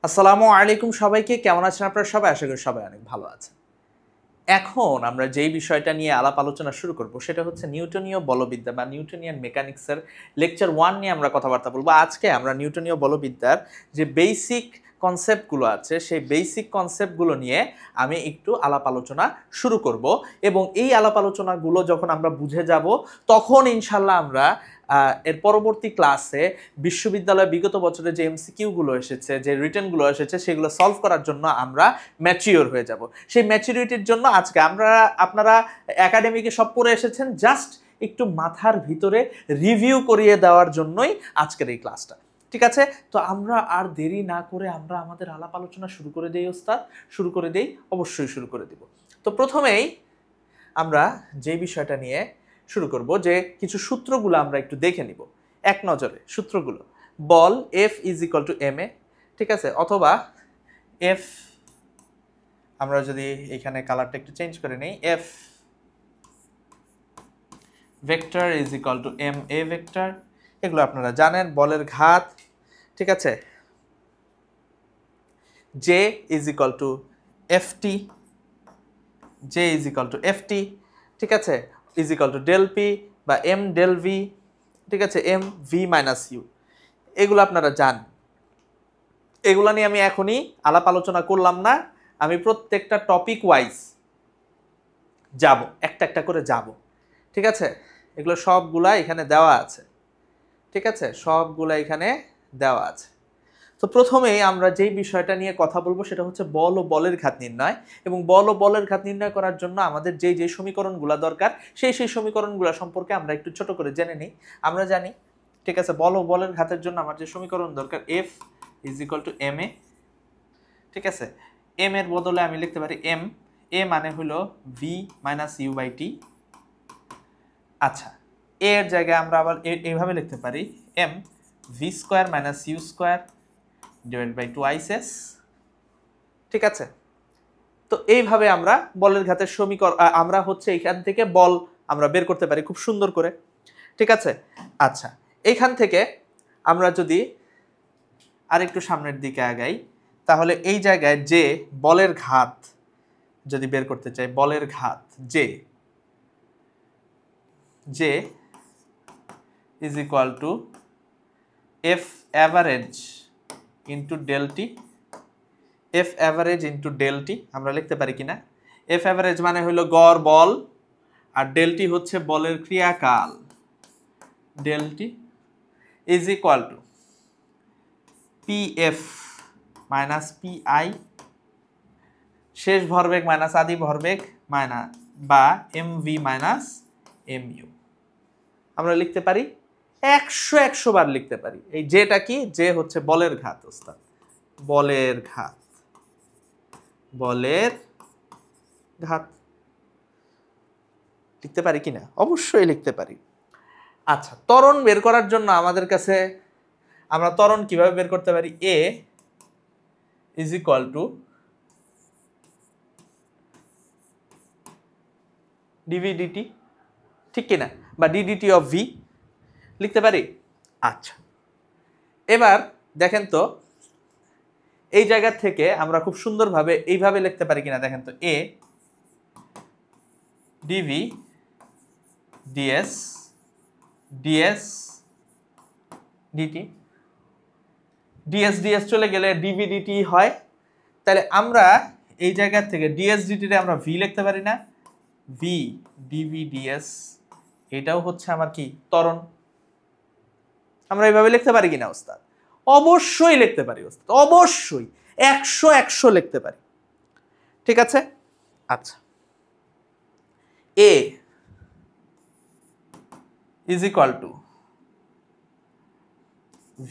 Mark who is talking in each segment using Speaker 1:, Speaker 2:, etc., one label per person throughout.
Speaker 1: আসসালামু আলাইকুম সবাইকে, কেমন আছেন আপনারা সবাই? আশা করি সবাই অনেক ভালো আছেন। এখন আমরা যেই বিষয়টা নিয়ে আলাপ আলোচনা শুরু করব সেটা হচ্ছে নিউটনীয় বলবিদ্যা বা নিউটনিয়ান মেকানিক্সের লেকচার 1 নিয়ে আমরা কথাবার্তা বলবো। আজকে আমরা নিউটনীয় বলবিদ্যার যে বেসিক কনসেপ্টগুলো আছে সেই বেসিক কনসেপ্টগুলো নিয়ে আমি একটু আলাপ আলোচনা শুরু করব এবং এই আলাপ আলোচনাগুলো যখন আমরা বুঝে যাব তখন ইনশাল্লাহ আমরা এর পরবর্তী ক্লাসে বিশ্ববিদ্যালয়ে বিগত বছরে যে এমসিকিউগুলো এসেছে, যে রিটেনগুলো এসেছে সেগুলো সলভ করার জন্য আমরা ম্যাচিওর হয়ে যাব। সেই ম্যাচুরিটির জন্য আজকে আপনারা একাডেমিকে সব পড়ে এসেছেন, জাস্ট একটু মাথার ভিতরে রিভিউ করিয়ে দেওয়ার জন্যই আজকের এই ক্লাসটা। ঠিক আছে, তো আমরা আর দেরি না করে আমরা আমাদের আলাপ আলোচনা শুরু করে দেই ওস্তাদ। শুরু করে দেই, অবশ্যই শুরু করে দিব। তো প্রথমেই আমরা যে বিষয়টা নিয়ে শুরু করব যে কিছু সূত্রগুলো আমরা একটু দেখে নিব এক নজরে। সূত্রগুলো বল F is equal to ma, ঠিক আছে, অথবা F, আমরা যদি এখানে কালারটা একটু চেঞ্জ করে নেই, F vector is equal to ma vector, এগুলো আপনারা জানেন। বলের ঘাত, ঠিক আছে, J is equal to ft, J is equal to ft, ঠিক আছে, is equal to del P বা m ডেল v, ঠিক আছে, m v মাইনাস u, এগুলো আপনারা জানেন। এগুলো নিয়ে আমি এখনই আলাপ আলোচনা করলাম না, আমি প্রত্যেকটা টপিক ওয়াইজ যাব, একটা একটা করে যাব, ঠিক আছে। এগুলো সবগুলা এখানে দেওয়া আছে, ঠিক আছে, সবগুলা এখানে দেওয়া আছে। তো প্রথমেই আমরা যেই বিষয়টা নিয়ে কথা বলবো সেটা হচ্ছে বল ও বলের ঘাত নির্ণয়। এবং বল ও বলের ঘাত নির্ণয় করার জন্য আমাদের যেই যেই সমীকরণগুলো দরকার সেই সমীকরণগুলো সম্পর্কে আমরা একটু ছোট করে জেনে নিই। আমরা জানি, ঠিক আছে, বল ও বলের ঘাতের জন্য আমার যে সমীকরণ দরকার F is equal to ma, ঠিক আছে। m এর বদলে আমি লিখতে পারি a মানে হলো v minus u by t। আচ্ছা, a এর জায়গায় আমরা আবার এইভাবে লিখতে পারি m v square minus u square divide by 2s, ঠিক আছে। তো এইভাবে আমরা বলের ঘাতের সমীকরণ আমরা হচ্ছে এখান থেকে বল আমরা বের করতে পারি খুব সুন্দর করে, ঠিক আছে। আচ্ছা, এইখান থেকে আমরা যদি আরেকটু সামনের দিকে আগাই তাহলে এই জায়গায় যে বলের ঘাত যদি বের করতে চাই, বলের ঘাত J is equal to F average into del T, F average into del T আমরা লিখতে পারি কিনা। F অ্যাভারেজ মানে হলো গড় বল আর ডেল টি হচ্ছে বলের ক্রিয়াকাল, del t is equal to PF minus PI, শেষ ভরবেগ মাইনাস আদি ভরবেগ মাইনাস বা MV মাইনাস MU। আমরা লিখতে পারি 100 বার লিখতে পারি। এই যেটা কি, যে হচ্ছে বলের ঘাত ওস্তাদ, বলের ঘাত, বলের ঘাত লিখতে পারি কিনা? অবশ্যই লিখতে পারি। আচ্ছা, ত্বরণ বের করার জন্য আমাদের কাছে আমরা ত্বরণ কিভাবে বের করতে পারি? A is equal to DV DT, ঠিক কিনা, বা ডিডিটি অফ ভি লিখতে পারি। আচ্ছা, এবার দেখেন তো এই জায়গা থেকে আমরা খুব সুন্দরভাবে এইভাবে লিখতে পারি কিনা, দেখেন তো, A DV DS DS DT, DS DS চলে গেলে ডিভি ডিটি হয়। তাহলে আমরা এই জায়গা থেকে ডিএস ডিটিতে আমরা ভি লিখতে পারি না, ভি ডিভি ডিএস, এটাও হচ্ছে আমার কি, ত্বরণ। আমরা এইভাবে লিখতে পারি কিনা ওস্তাদ? অবশ্যই লিখতে পারি ওস্তাদ, অবশ্যই 100 লিখতে পারি, ঠিক আছে। আচ্ছা, A is equal to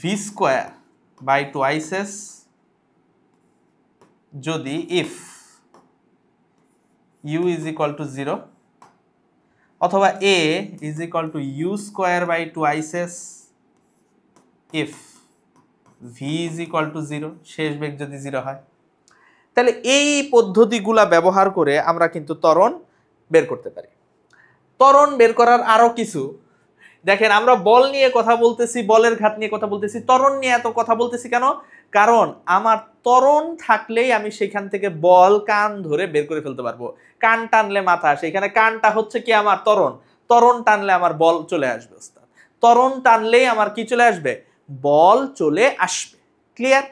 Speaker 1: V square by 2s যদি if u is equal to 0, অথবা A is equal to u square by 2s if v is equal to 0, শেষ বেগ যদি 0 হয়। তাহলে এই পদ্ধতিগুলা ব্যবহার করে আমরা কিন্তু ত্বরণ বের করতে পারি। ত্বরণ বের করার আরো কিছু, দেখেন আমরা বল নিয়ে কথা বলতেছি, বলের ঘাত নিয়ে কথা বলতেছি, ত্বরণ নিয়ে এত কথা বলতেছি কেন? কারণ আমার ত্বরণ থাকলেই আমি সেখান থেকে বল কান ধরে বের করে ফেলতে পারবো। কান টানলে মাথা আসে, এখানে কানটা হচ্ছে কি আমার ত্বরণ, ত্বরণ টানলে আমার বল চলে আসবে ওস্তাদ, ত্বরণ টানলেই আমার কি চলে আসবে, বল চলে আসবে। ক্লিয়ার?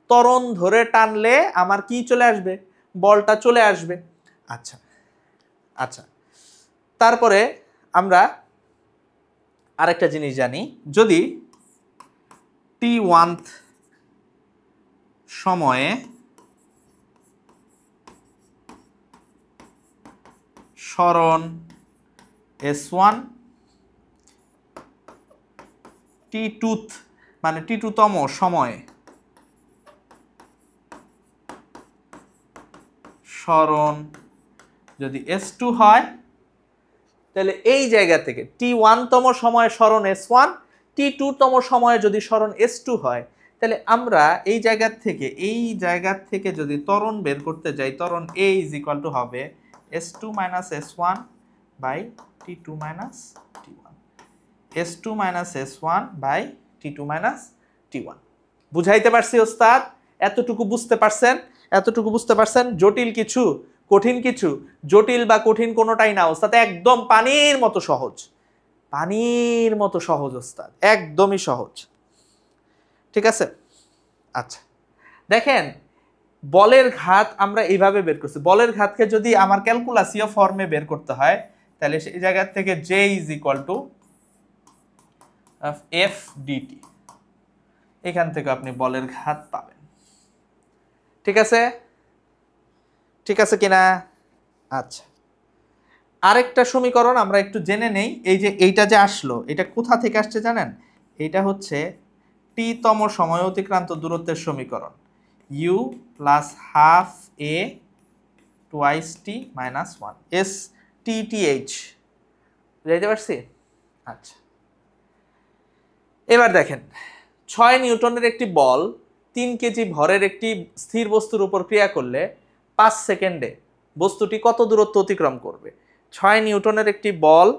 Speaker 1: ত্বরণ ধরে টানলে আমার কি চলে আসবে, বলটা চলে আসবে। আচ্ছা আচ্ছা, তারপরে আমরা আরেকটা জিনিস জানি, যদি t1 সময়ে সরণ S1 t2 মানে t2 তম সময়ে সরণ যদি S2 হয়, তাহলে এই জায়গা থেকে t1 তম সময়ে সরণ S1, t2 তম সময়ে যদি সরণ S2 হয়, তাহলে আমরা এই জায়গা থেকে যদি ত্বরণ বের করতে যাই, ত্বরণ A = হবে S2 - S1 by T2 - T1, S2 - S1 by T2 - T1। বুঝাইতে পারছি ওস্তাদ? এতটুকু বুঝতে পারছেন? এতটুকু বুঝতে পারছেন? জটিল কিছু, কঠিন কিছু? জটিল বা কঠিন কোনোটাই না ওস্তাদ, একদম পানির মতো সহজ, পানির মতো সহজ ওস্তাদ, একদমই সহজ। ঠিক আছে? আচ্ছা দেখেন, বলের ঘাত আমরা এইভাবে বের করছি। বলের ঘাতকে যদি আমার ক্যালকুলাসীয় ফর্মে বের করতে হয়, তাহলে সেই জায়গা থেকে J = F dt, এখান থেকে আপনি বলের ঘাত পাবেন। ঠিক আছে? ঠিক আছে কিনা? আচ্ছা, আরেকটা সমীকরণ আমরা একটু জেনে নেই। এই যে এইটা যে আসলো, এটা কোথা থেকে আসছে জানেন? এটা হচ্ছে t তম সময় অতিক্রান্ত দূরত্বের সমীকরণ, u + ½ a twice t - 1 s t t h। বুঝতে পারছি? আচ্ছা, এবার দেখেন, 6 নিউটনের একটি বল 3 কেজি ভরের একটি স্থির বস্তুর উপর ক্রিয়া করলে 5 সেকেন্ডে বস্তুটি কত দূরত্ব অতিক্রম করবে? 6 নিউটনের একটি বল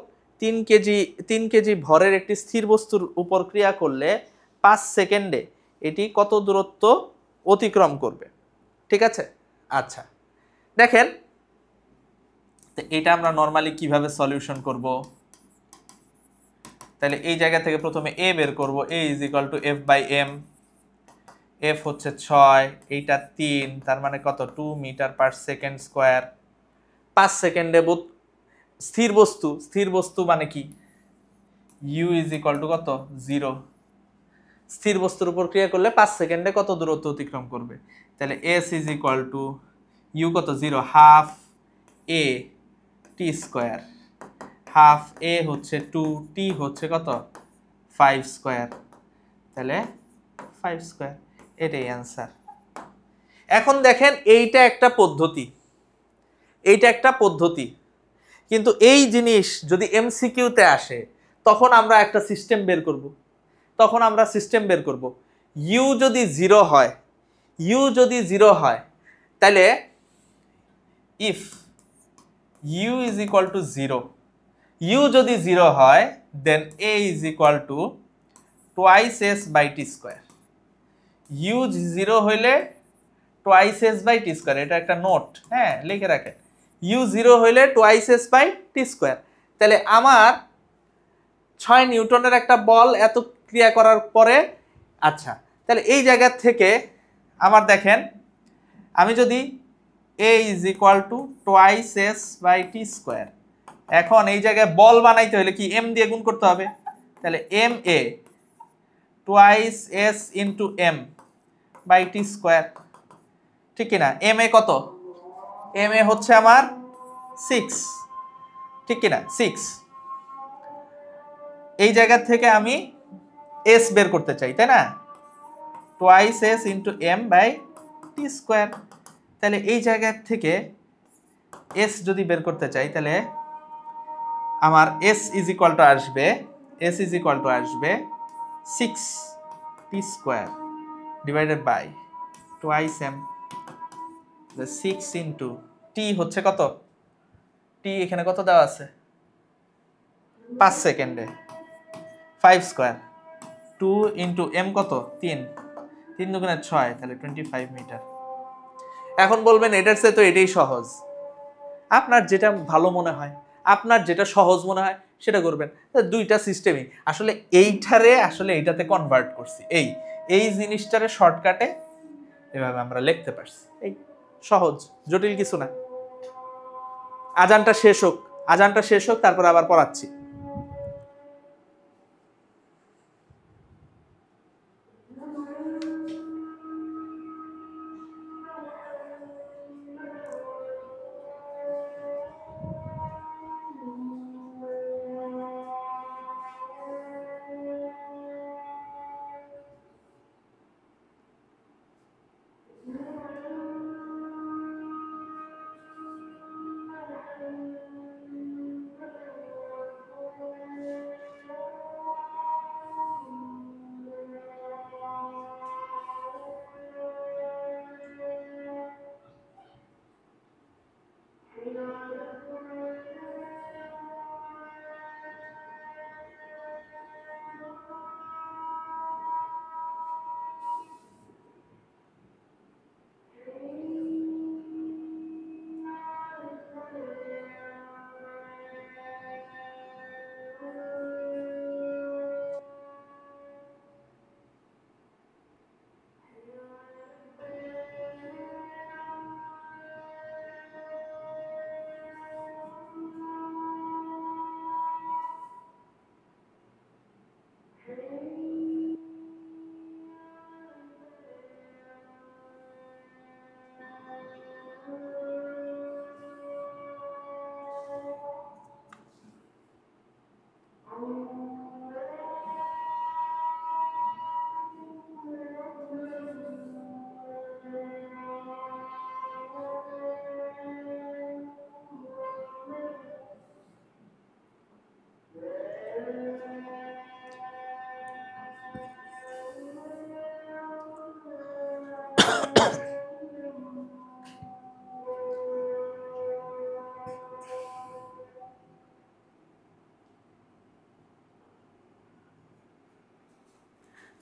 Speaker 1: 3 কেজি ভরের একটি স্থির বস্তুর উপর ক্রিয়া করলে 5 সেকেন্ডে এটি কত দূরত্ব অতিক্রম করবে? ঠিক আছে? আচ্ছা দেখেন, তো এটা আমরা নরমালি কিভাবে সলিউশন করব? তাহলে এই জায়গা থেকে প্রথমে a বের করব, a = F/m, f হচ্ছে 6, এইটা 3, তার মানে কত, 2 মিটার/সেকেন্ড স্কয়ার। 5 সেকেন্ডে স্থির বস্তু মানে কি, u = কত, 0। স্থির বস্তুর উপর ক্রিয়া করলে 5 সেকেন্ডে কত দূরত্ব অতিক্রম করবে? তাহলে s = u কত, 0, ½ a t², ½ a হচ্ছে 2, t হচ্ছে কত, 5 স্কয়ার, তাহলে 5 স্কয়ার, এটাই অ্যান্সার। এখন দেখেন, এইটা একটা পদ্ধতি, কিন্তু এই জিনিস যদি এমসিকিউতে আসে, তখন আমরা একটা সিস্টেম বের করব। ইউ যদি 0 হয়, তাহলে ইফ u = 0, u যদি 0 হয়, দেন a = twice s/t²। u 0 হইলে twice s/t², এটা একটা নোট, হ্যাঁ লিখে রাখেন। u 0 হইলে twice s/t²। তাহলে আমার 6 নিউটনের একটা বল এত ক্রিয়া করার পরে, আচ্ছা তাহলে এই জায়গা থেকে আমার দেখেন, আমি যদি a = twice s/t², এখন এই জায়গায় বল বানাইতে হলে কি m দিয়ে গুণ করতে হবে, তাহলে ma twice s into m/t², ঠিক কিনা? ma কত, ma হচ্ছে আমার 6, ঠিক কিনা, 6। এই জায়গা থেকে আমি s বের করতে চাই, তাই না, twice s into m/t²। তাহলে এই জায়গা থেকে s যদি বের করতে চাই, তাহলে আমার s আসবে 6t² divided by twice m, 6 into t হচ্ছে কত, t এখানে কত দেওয়া আছে, 5 সেকেন্ডে, 5 স্কয়ার, 2 into m কত, 3, 3 দুগুণে 6, তাহলে 25 মিটার। এখন বলবেন এটার চেয়ে তো এটাই সহজ। আপনার যেটা ভালো মনে হয়, আপনার যেটা সহজ মনে হয় সেটা করবেন। দুইটা সিস্টেমই আসলে এইটারে আসলে এইটাতে কনভার্ট করছি। এই জিনিসটারে শর্টকাটে এভাবে আমরা লিখতে পারছি। এই সহজ, জটিল কিছু না। আজানটা শেষ হোক তারপর আবার পড়াচ্ছি।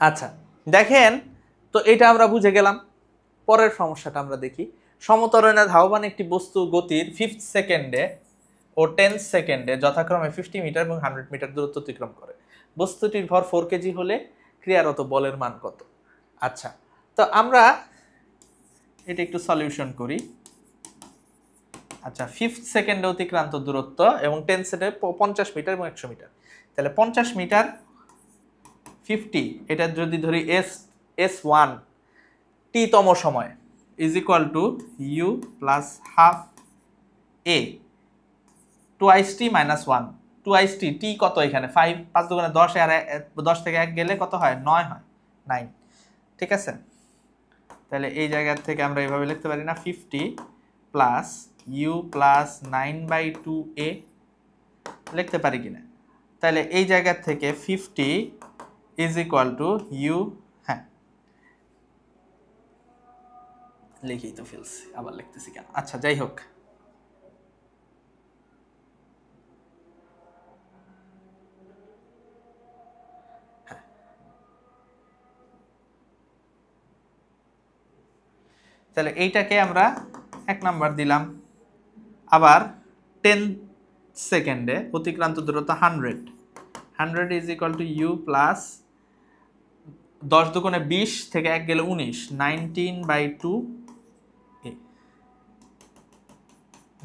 Speaker 1: আচ্ছা দেখেন তো এটা আমরা বুঝে গেলাম। পরের সমস্যাটা আমরা দেখি। সমত্বরণে ধাবমান একটি বস্তু গতির 5 সেকেন্ডে ও 10 সেকেন্ডে যথাক্রমে 50 মিটার এবং 100 মিটার দূরত্ব অতিক্রম করে। বস্তুটির ভর 4 কেজি হলে ক্রিয়ারত বলের মান কত? আচ্ছা, তো আমরা এটা একটু সলিউশন করি। আচ্ছা, 5 সেকেন্ডে অতিক্রান্ত দূরত্ব এবং 10 সেকেন্ডে 50 মিটার এবং 100 মিটার। তাহলে 50 মিটার 50, এটা যদি ধরি S1 টি তম সময় is equal to you plus half a twice t minus 1। Twice t কত এখানে 5, 5 দুগুণে 10, আর 10 থেকে 1 গেলে কত হয়? 9 হয়, 9। ঠিক আছে, তাহলে এই জায়গা থেকে আমরা এইভাবে লিখতে পারি না, 50 প্লাস ইউ প্লাস 9/2 এ লিখতে পারি কিনা? তাহলে এই জায়গা থেকে 50 ইজ ইকুয়াল টু ইউ, হ্যাঁ লিখেই তো ফেলছি, আবার লিখতেছি কেন? আচ্ছা যাই হোক, তাহলে এইটাকে আমরা 1 নাম্বার দিলাম। আবার 10 সেকেন্ডে অতিক্রান্ত দূরত্ব 100 is equal to you plus 10 দুগুণে 20 থেকে 1 গেলে 19, 19/2 এ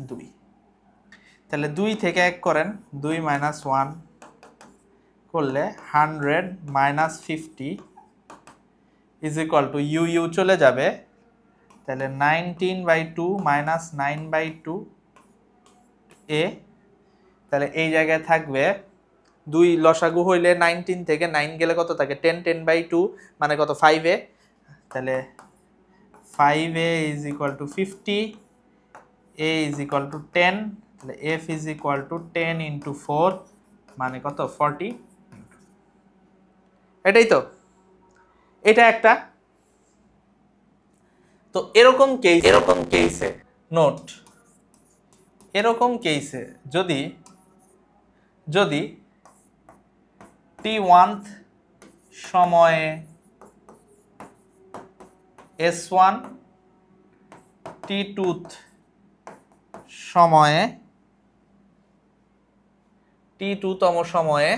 Speaker 1: 2। তাহলে 2 থেকে 1 করেন, 2 মাইনাস 1 করলে 100 minus 50 is equal to U চলে যাবে, তাহলে 19/2 মাইনাস 9/2 এ। তাহলে এই জায়গায় থাকবে 2 লসাগু হইলে 19 থেকে 9 গেলে কত থাকে? 10, 10/2 মানে কত? 5 এ। তাহলে 5a is equal two 50, a is equal two 10, তাহলে f is equal two 10 into 4 মানে কত? 40। এটাই তো, এটা একটা। তো এরকম কেসে নোট, এরকম কেসে যদি t1th সময়ে S1 T2 সময়ে T2 তম সময়ে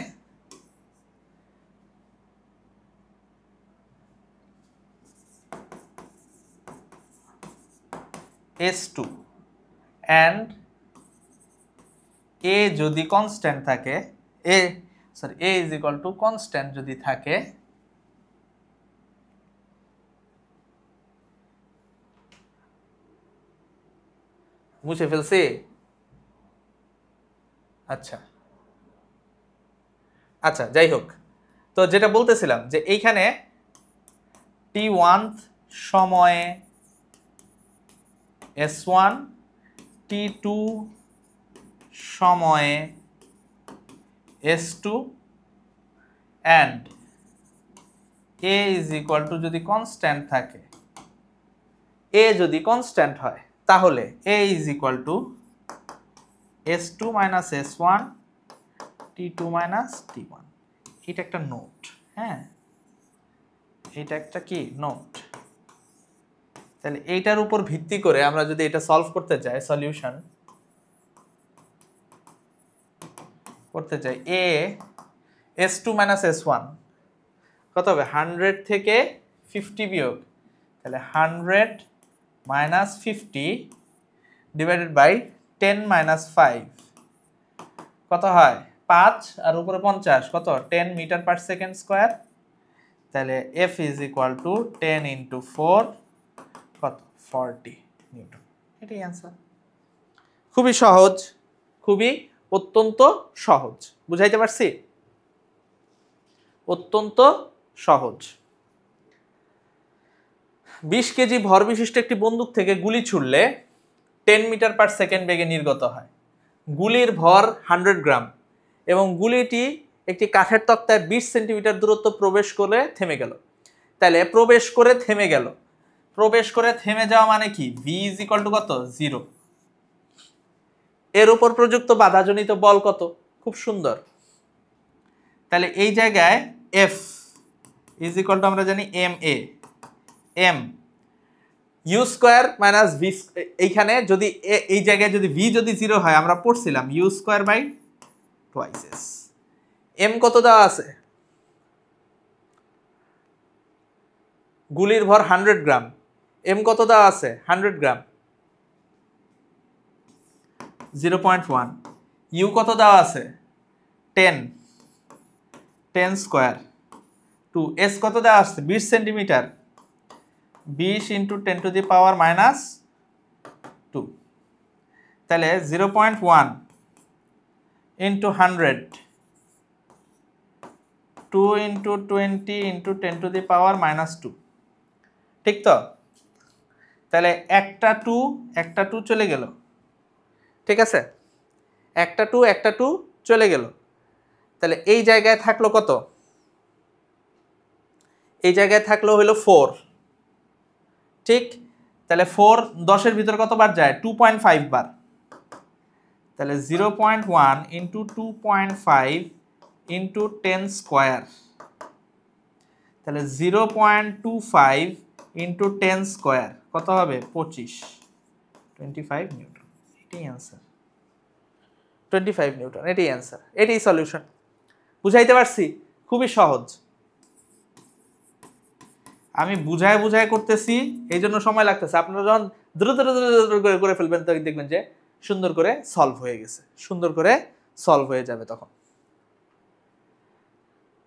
Speaker 1: S2 and A যদি কনস্ট্যান্ট থাকে A is equal to constant যদি থাকে মুছে ফেলছি আচ্ছা আচ্ছা যাই হোক তো যেটা বলতেছিলাম যে এইখানে T1 সময়ে S1 T2 সময়ে S2 and A is equal to যদি কনস্ট্যান্ট থাকে A যদি কনস্ট্যান্ট হয় তাহলে A is equal to S2 minus S1 T2 minus T1 এটা একটা নোট হ্যাঁ এটা একটা কি নোট তাহলে এইটার উপর ভিত্তি করে আমরা যদি এটা সলভ করতে চাই সলিউশন করতে চাই A S2 minus S1 কত হবে 100 থেকে 50 বিয়োগ তাহলে 100 minus 50 divided by 10 minus 5 কত হয় 5 আর উপরে 50 কত 10 মিটার পার সেকেন্ড স্কয়ার তাহলে F is equal to 10 into 4 কত 40 নিউটন এটাই आंसर খুবই সহজ খুবই অত্যন্ত সহজ বুঝাইতে পারছি অত্যন্ত সহজ 20 কেজি ভর বিশিষ্ট একটি বন্দুক থেকে গুলি ছুড়লে 10 মিটার পার সেকেন্ড বেগে নির্গত হয় গুলির ভর 100 গ্রাম এবং গুলিটি একটি কাঠের তক্তায় 20 সেন্টিমিটার দূরত্ব প্রবেশ করে থেমে গেল তাহলে প্রবেশ করে থেমে যাওয়া মানে কি v = কত 0 এর উপর প্রযুক্ত বাধাজনিত বল কত খুব সুন্দর তাহলে এই জায়গায় F = আমরা জানি ma m u square minus v এইখানে যদি এই জায়গায় যদি v যদি 0 হয় আমরা পড়ছিলাম u square by twice s m কত দেওয়া আছে গুলির ভর 100 গ্রাম m কত দেওয়া আছে 100 গ্রাম 0.1 u কত দেওয়া আছে 10 স্কয়ার 2 s কত দেওয়া আছে 20 centimetre 20 into 10 to the power minus 2 তাহলে 0.1 into 100 2 into 20 into 10 to the power minus 2 ঠিক তো তাহলে একটা 2 চলে গেল ঠিক আছে একটা 2 চলে গেল তাহলে এই জায়গায় থাকলো কত এই জায়গায় থাকলো হলো 4 ঠিক তাহলে 4 10 এর ভিতর কত বার যায় 2.5 বার তাহলে 0.1 into 2.5 into 10 স্কয়ার তাহলে 0.25 into 10 স্কয়ার কত হবে 25 নিউটন এটাই आंसर 25 নিউটন এটাই आंसर এটাই সলিউশন বুঝাইতে পারছি খুবই সহজ আমি বুঝায় করতেছি এইজন্য সময় লাগতেছে আপনারা যখন দ্রুত করে ফেলবেন তখন দেখবেন যে সুন্দর করে সলভ হয়ে গেছে সুন্দর করে সলভ হয়ে যাবে তখন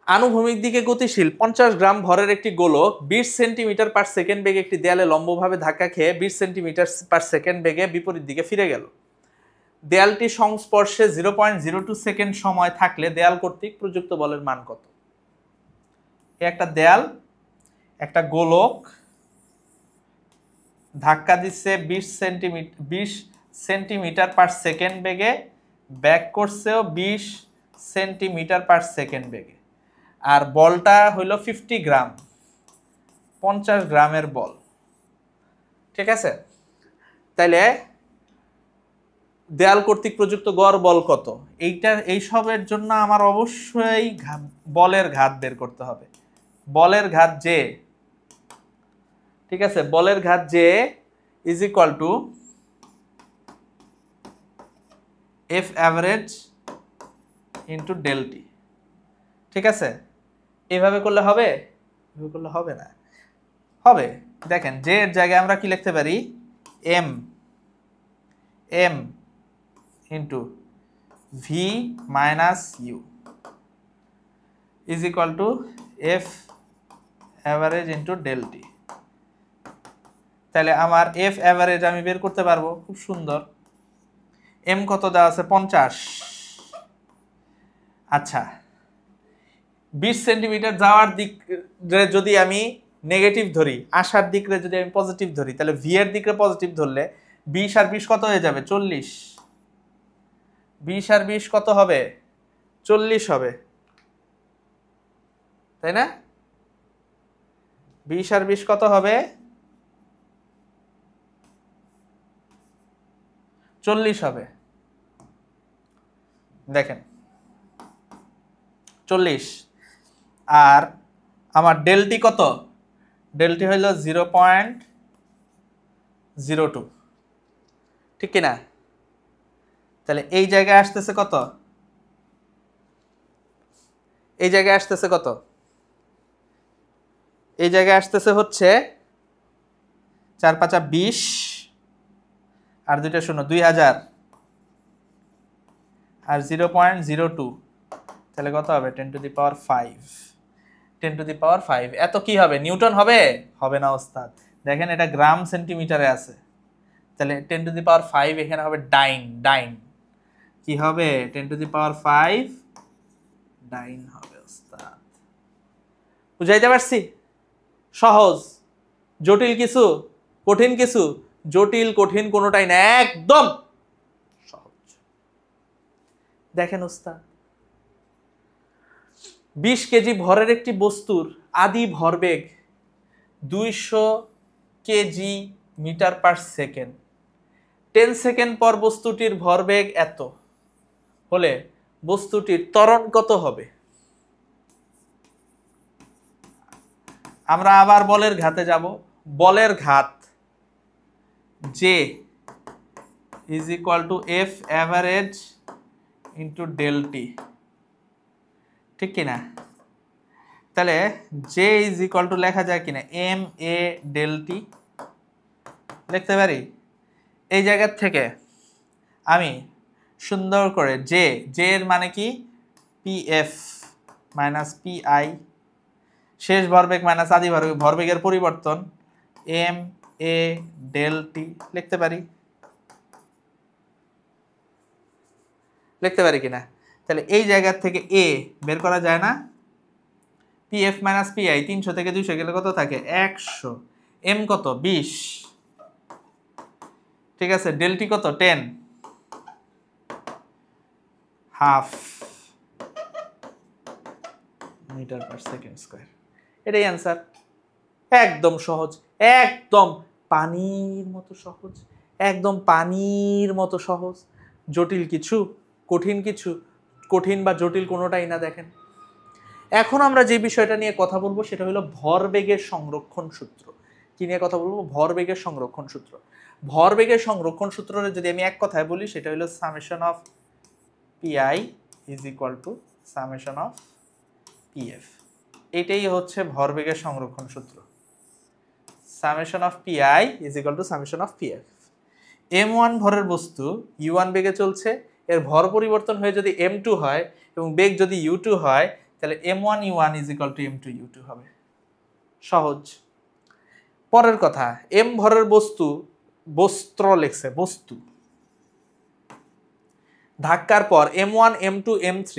Speaker 1: আনুভূমিক দিকে গতিশীল 50 গ্রাম ভরের একটি গোলক 20 সেন্টিমিটার পার সেকেন্ড বেগে একটি দেয়ালে লম্বভাবে ধাক্কা খেয়ে 20 সেন্টিমিটার পার সেকেন্ড বেগে বিপরীত দিকে ফিরে গেল দেয়ালটি সংস্পর্শে 0.02 সেকেন্ড সময় থাকলে দেয়াল কর্তৃক প্রযুক্ত বলের মান কত একটা দেয়াল একটা গোলক ধাক্কা দিচ্ছে 20 সেন্টিমিটার পার সেকেন্ড বেগে ব্যাক করছেও 20 সেন্টিমিটার পার সেকেন্ড বেগে আর বলটা হলো 50 গ্রাম 50 গ্রামের বল ঠিক আছে তাইলে দেয়াল কর্তৃক প্রযুক্ত গড় বল কত এই সবের জন্য আমার অবশ্যই বলের ঘাত বের করতে হবে বলের ঘাত যে ঠিক আছে, বলের ঘাত J is equal to F average into del T. ঠিক আছে, এইভাবে করলে হবে? এভাবে করলে হবে না, হবে। দেখেন জে এর জায়গায় আমরা কি লিখতে পারি, M M into V minus U is equal to F average into del T. তাহলে আমার এফ অ্যাভারেজ আমি বের করতে পারবো খুব সুন্দর। এম কত দেওয়া আছে, 50। আচ্ছা, 20 সেন্টিমিটার যাওয়ার দিক যদি আমি নেগেটিভ ধরি, আসার দিকে যদি আমি পজিটিভ ধরি, তাহলে ভি এর দিকে পজিটিভ ধরলে 20 আর 20 কত হয়ে যাবে, 40। 20 আর 20 কত হবে, 40 হবে, তাই না? 20 আর 20 কত হবে, 40 হবে। দেখেন 40। আর আমার ডেলটি কত, ডেলটি হইল 0.02, ঠিক কিনা? তাহলে এই জায়গায় আসতেছে কত, এই জায়গায় আসতেছে কত, এই জায়গায় আসতেছে হচ্ছে 4 5 20 আর 2টা শূন্য, 2000 আর 0.02, তাহলে কত হবে, 10 to the power 5। 10 to the পাওয়ার 5 এত কি হবে, নিউটন হবে? হবে না ওস্তাদ। দেখেন এটা গ্রাম সেন্টিমিটারে আছে, তাহলে 10 টু দি পাওয়ার 5 এখানে হবে ডাইন। ডাইন কি হবে, 10 টু দি পাওয়ার 5 ডাইন হবে ওস্তাদ। বুঝাইতে পারছি? সহজ, জটিল কিছু, কঠিন কিছু? জটিল কঠিন কোনোটাই না, একদম সহজ। দেখেন ওস্তাদ, 20 কেজি ভরের একটি বস্তুর আদি ভরবেগ 200 kg metre per second. 10 second পর বস্তুটির ভরবেগ এত হলে বস্তুটির ত্বরণ কত হবে? আমরা আবার বলের ঘাতে যাব। বলের ঘাত J is equal to F average into del T, ঠিক কিনা? তাহলে জে ইজ ইকুয়াল টু লেখা যায় কিনা, এম এ ডেল টি লিখতে পারি। এই জায়গার থেকে আমি সুন্দর করে জে, জে এর মানে কি, P F minus P I, শেষ ভরবেগ মাইনাস আদি ভরবেগ, ভরবেগের পরিবর্তন, এম এ ডেল টি লিখতে পারি, লিখতে পারি কিনা? তাহলে এই জায়গার থেকে এ বের করা যায় না, P F minus P I, 300 থেকে 200 গেলে কত থাকে, 100। এম কত, 20, ঠিক আছে। ডেল টি কত, 10, half metre per second square. এটাই অ্যান্সার। একদম সহজ, একদম পানির মতো সহজ, একদম পানির মতো সহজ। জটিল কিছু, কঠিন কিছু, কঠিন বা জটিল কোনোটাই না। দেখেন এখন আমরা যে বিষয়টা নিয়ে কথা বলবো সেটা হলো ভরবেগের সংরক্ষণ সূত্র। কি নিয়ে কথা বলবো, ভরবেগের সংরক্ষণ সূত্র। ভরবেগের সংরক্ষণ সূত্রে যদি আমি এক কথায় বলি সেটা হলো summation of PI is equal two summation of PF. এটাই হচ্ছে ভরবেগের সংরক্ষণ সূত্র। Summation of PI is equal two summation of PF. m1 ভরের বস্তু u1 বেগে চলছে, এর ভর পরিবর্তন হয়ে যদি m2 হয় এবং বেগ যদি u2 হয়, তাহলে m1 u1 is equal to m2 u2 হবে। সহজ। পরের কথা, m ভরের বস্তু, বস্ত্র লেখছে, বস্তু, ধাক্কার পর m1 m2 m3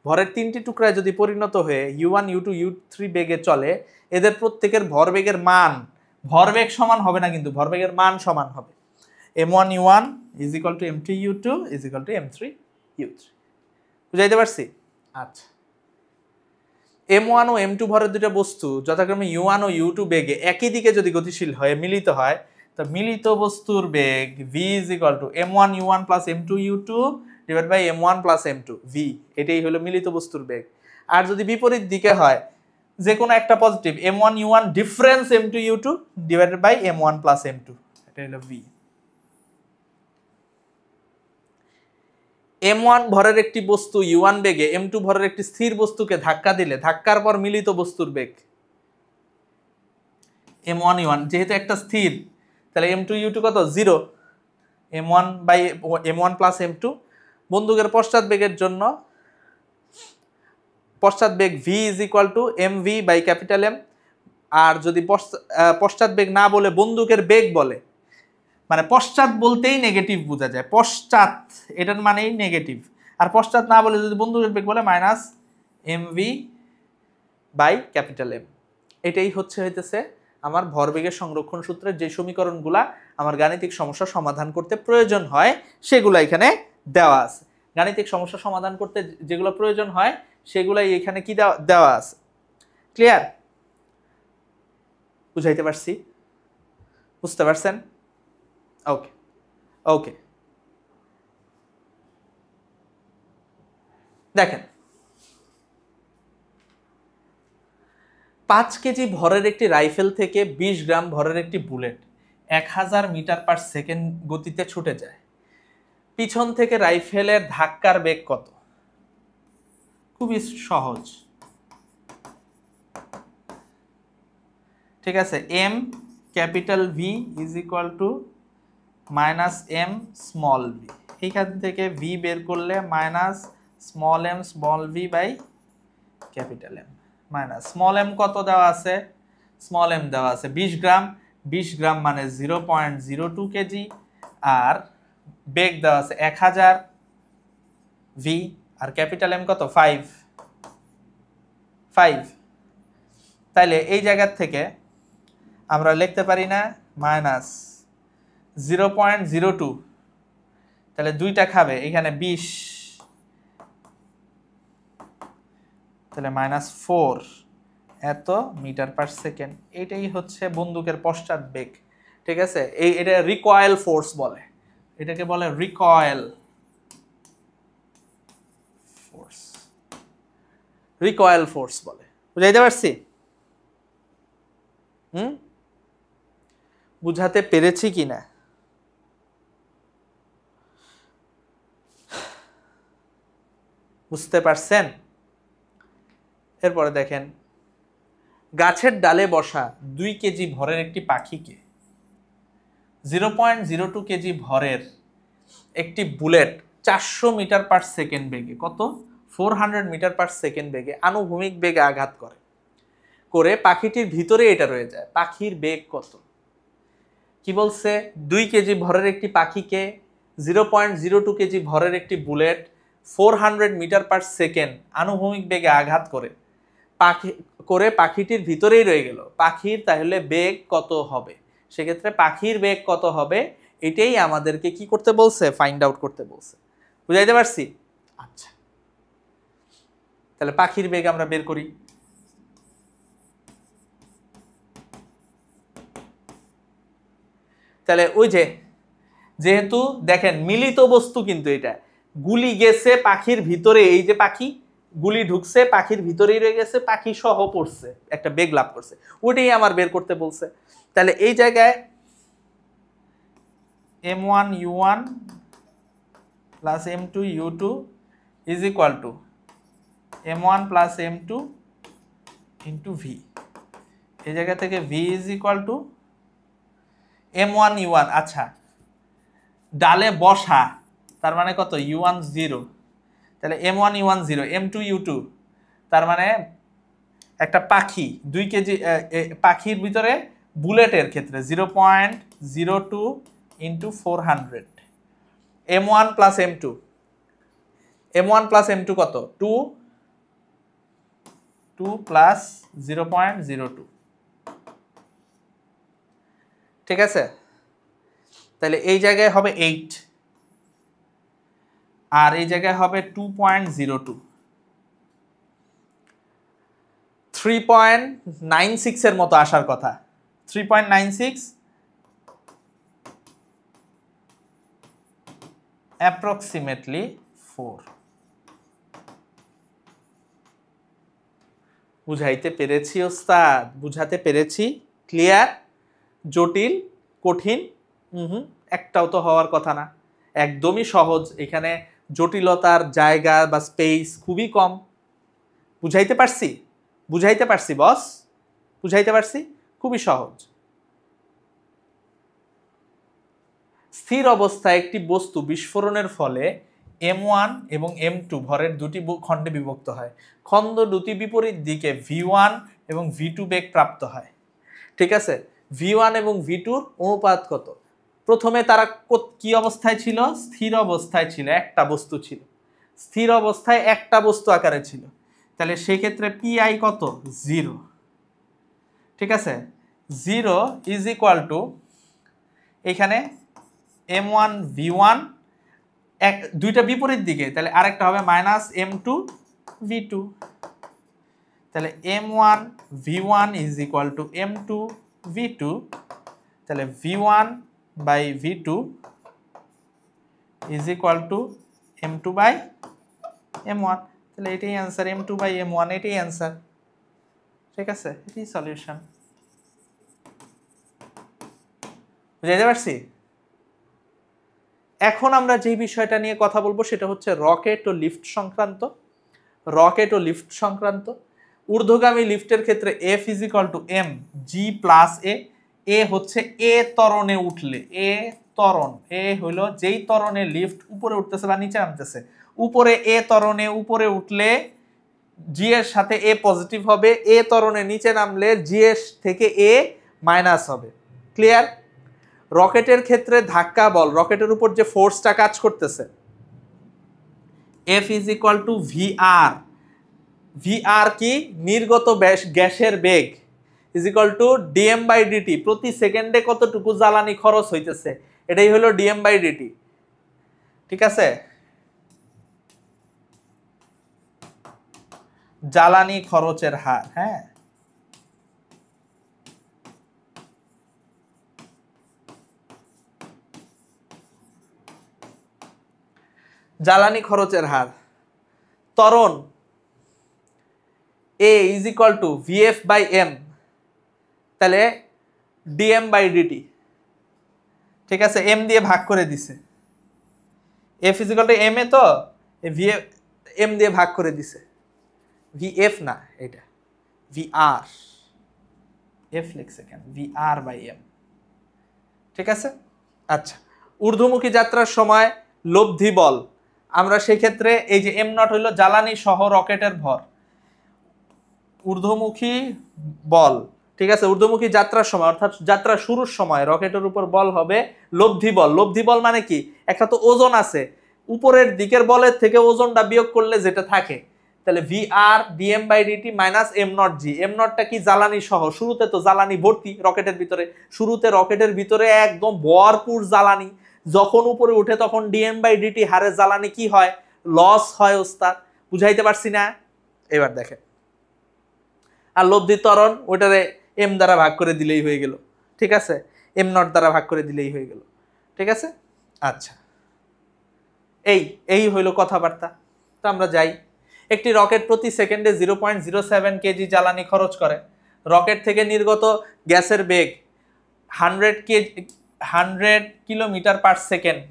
Speaker 1: ভরের 3টি টুকরায় যদি পরিণত হয়ে u1 u2 u3 বেগে চলে, এদের প্রত্যেকের ভরবেগের মান, ভরবেগ সমান হবে না কিন্তু ভরবেগের মান সমান হবে। m1 u1 is equal to m2 u2 is equal to m3 u3। বুঝাইতে পারছি? আচ্ছা, m1 ও m2 ভরের দুটো বস্তু যথাক্রমে u1 ও u2 বেগে একই দিকে যদি গতিশীল হয়, মিলিত হয়, তো মিলিত বস্তুর বেগ v is equal to m1 u1 plus m2 u2 divided by m1 plus m2 v। এটাই হলো মিলিত বস্তুর বেগ। আর যদি বিপরীত দিকে হয়, যে কোনো একটা positive m1 u1 difference m2 u2 divided by m1 plus m2, এটা হলো v। m1 ভরের একটি বস্তু u1 বেগে m2 ভরের একটি স্থির বস্তুকে ধাক্কা দিলে ধাক্কার পর মিলিত বস্তুর বেগ m1 u1, যেহেতু একটা স্থির তাহলে m2 u2 কত 0, m1 by m1 plus m2। বন্দুকের পশ্চাৎ বেগের জন্য পশ্চাৎ বেগ v is equal to mv by capital M। আর যদি পশ্চাৎ বেগ না বলে বন্দুকের বেগ বলে, মানে পশ্চাৎ বলতেই নেগেটিভ বোঝা যায়, পশ্চাৎ এটার মানেই নেগেটিভ। আর পশ্চাৎ না বলে যদি বন্দুকের বেগ বলে minus mv by capital M। এটাই হইতেছে আমার ভরবেগের সংরক্ষণ সূত্রের যে সমীকরণগুলা আমার গাণিতিক সমস্যা সমাধান করতে প্রয়োজন হয় সেগুলো এখানে দেওয়া আছে। গাণিতিক সমস্যা সমাধান করতে যেগুলো প্রয়োজন হয় সেগুলাই এখানে কি দেওয়া আছে। ক্লিয়ার? বুঝাইতে পারছি? বুঝতে পারছেন? ওকে ওকে, দেখেন 5 কেজি ভরের একটি রাইফেল থেকে 20 গ্রাম ভরের একটি বুলেট 1000 মিটার পার সেকেন্ড গতিতে ছুটে যায়। পিছন থেকে রাইফেলের ধাক্কার বেগ কত? খুবই সহজ, ঠিক আছে। m capital V is equal to minus m small v। এইখান থেকে v বের করলে minus small m small v by capital M। Minus small m কত দেওয়া আছে? স্মল m দেওয়া আছে 20 গ্রাম, 20 গ্রাম মানে 0.02 কেজি, আর বেগ দেওয়া আছে 1000 v, আর ক্যাপিটাল M কত 5। তাইলে এই জায়গার থেকে আমরা লিখতে পারি না মাইনাস 0.02, তাহলে দুইটা খাবে এখানে 20, তাহলে -4 এত মিটার পার সেকেন্ড। এটাই হচ্ছে বন্দুকের পশ্চাৎ বেগ, ঠিক আছে। এটা রিকয়েল ফোর্স বলে, এটাকে বলে রিকয়েল ফোর্স, রিকয়েল ফোর্স বলে। বুঝাইতে পারছি? বুঝাতে পেরেছি কিনা? বুঝতে পারছেন? এরপরে দেখেন, গাছের ডালে বসা 2 কেজি ভরের একটি পাখিকে 0.02 কেজি ভরের একটি বুলেট 400 মিটার পার সেকেন্ড বেগে, কত 400 মিটার পার সেকেন্ড বেগে আনুভূমিক বেগে আঘাত করে পাখিটির ভিতরে এটা রয়ে যায়। পাখির বেগ কত? কি বলছে? 2 কেজি ভরের একটি পাখিকে 0.02 কেজি ভরের একটি বুলেট 400 মিটার পার সেকেন্ড আনুভূমিক বেগে আঘাত করে পাখিটির ভিতরেই রয়ে গেল। পাখির তাহলে বেগ কত হবে? সেক্ষেত্রে পাখির বেগ কত হবে এটাই আমাদেরকে কি করতে বলছে? ফাইন্ড আউট করতে বলছে। বুঝাইতে পারছি? আচ্ছা, তাহলে পাখির বেগ আমরা বের করি। তাহলে ওই যেহেতু দেখেন মিলিত বস্তু, কিন্তু এটা গুলি গেছে পাখির ভিতরে, এই যে পাখি গুলি ঢুকছে পাখির ভিতরেই রয়ে গেছে, পাখি সহ পড়ছে, একটা বেগ লাভ করছে, ওইটাই আমার বের করতে বলছে। তাহলে এই জায়গায় m1 u1 plus m2 u2 is equal two m1 plus m2 into v। এই জায়গা থেকে v is equal two m1 u1। আচ্ছা, ডালে বসা তার মানে কত? u1 0, তাহলে m1 u1 0, m2 u2 তার মানে একটা পাখি 2 কেজি, পাখির ভিতরে বুলেটের ক্ষেত্রে 0.02 into 400, m1 plus m2, m1 plus m2 কত? 2 প্লাস 0.02, ঠিক আছে। তাহলে এই জায়গায় হবে 8 আর এই জায়গায় হবে 2.02, 3.96 এর মতো আসার কথা। 3.96 অ্যাপ্রক্সিমেটলি 4। বুঝাইতে পেরেছি ওস্তাদ, বুঝাতে পেরেছি? ক্লিয়ার? জটিল কঠিন একটাও তো হওয়ার কথা না, একদমই সহজ। এখানে জটিলতার জায়গা বা স্পেস খুবই কম। বুঝাইতে পারছি? বুঝাইতে পারছি বস? বুঝাইতে পারছি? খুবই সহজ। স্থির অবস্থায় একটি বস্তু বিস্ফোরণের ফলে M1 এবং M2 ভরের দুটি খণ্ডে বিভক্ত হয়। খণ্ড দুটি বিপরীত দিকে V1 এবং V2 বেগ প্রাপ্ত হয়। ঠিক আছে, V1 এবং V2-র অনুপাত কত? প্রথমে তারা কি অবস্থায় ছিল? স্থির অবস্থায় ছিল, একটা বস্তু ছিল, স্থির অবস্থায় একটা বস্তু আকারে ছিল। তাহলে সেই ক্ষেত্রে PI কত? 0। ঠিক আছে, 0 ইজ ইকুয়াল টু এখানে M1 V1 দুইটা বিপরীত দিকে, তাহলে আরেকটা হবে মাইনাস M2 V2। তাহলে M1 V1 is equal to M2 V2। তাহলে V1 by V2 is equal to M2 by M1। তাহলে এটাই অ্যান্সার, M2 বাই M1, এটাই অ্যান্সার। ঠিক আছে, এটাই সলিউশন। বুঝতে পারছি? এখন আমরা যে বিষয়টা নিয়ে কথা বলবো সেটা হচ্ছে রকেট ও লিফট সংক্রান্ত। রকেট ও লিফট সংক্রান্ত। ঊর্ধ্বগামী লিফটের ক্ষেত্রে F is equal to M G plus a হচ্ছে এ ত্বরণে উঠলে, এ ত্বরণ, এ হইল যেই ত্বরণে লিফট উপরে উঠতেছে বা নিচে নামতেছে, উপরে এ ত্বরণে উপরে উঠলে জি এর সাথে এ পজিটিভ হবে, এ ত্বরণে নিচে নামলে জি এর থেকে এ মাইনাস হবে। ক্লিয়ার? রকেটের ক্ষেত্রে ধাক্কা বল, রকেটের উপর যে ফোর্সটা কাজ করতেছে, F is equal to VR। VR কি? নির্গত গ্যাসের বেগ is equal to dm by dt। প্রতি সেকেন্ডে কতটুকু জ্বালানি খরচ হইতেছে, এটাই হলো dm বাই dt। ঠিক আছে, জ্বালানি খরচের হার। হ্যাঁ, জ্বালানি খরচের হার। ত্বরণ A is equal to VF by M, তাহলে dm বাই dt। ঠিক আছে, M দিয়ে ভাগ করে দিছে, F is equal to M A, তো VF M দিয়ে ভাগ করে দিছে। VF না, এটা VR, F লিখছে কেন? VR by M। ঠিক আছে, আচ্ছা। ঊর্ধ্বমুখী যাত্রার সময় লব্ধি বল, আমরা সেই ক্ষেত্রে এই যে M নট হইল জ্বালানি সহ রকেটের ভর, ঊর্ধ্বমুখী বল। ঠিক আছে, ঊর্ধ্বমুখী যাত্রার সময় অর্থাৎ যাত্রা শুরুর সময় রকেটের উপর বল হবে লব্ধি বল। লব্ধি বল মানে কি? একটা তো ওজন আছে, উপরের দিকের বলের থেকে ওজনটা বিয়োগ করলে যেটা থাকে, তাহলে VR dm by dt minus M naught G। M নটটা কি? জ্বালানি সহ। শুরুতে তো জ্বালানি ভর্তি রকেটের ভিতরে, শুরুতে রকেটের ভিতরে একদম ভরপুর জ্বালানি, যখন উপরে উঠে তখন dm বাই dt হারে জ্বালানি কি হয়? লস হয় ওস্তাদ। বুঝাইতে পারছি না? এবার দেখেন, আর লব্ধি ত্বরণ ওইটারে M দ্বারা ভাগ করে দিলেই হয়ে গেল। ঠিক আছে, M নট দ্বারা ভাগ করে দিলেই হয়ে গেল। ঠিক আছে, আচ্ছা, এই হইল কথাবার্তা। তো আমরা যাই। একটি রকেট প্রতি সেকেন্ডে 0.07 কেজি জ্বালানি খরচ করে। রকেট থেকে নির্গত গ্যাসের বেগ 100 কিলোমিটার পার সেকেন্ড।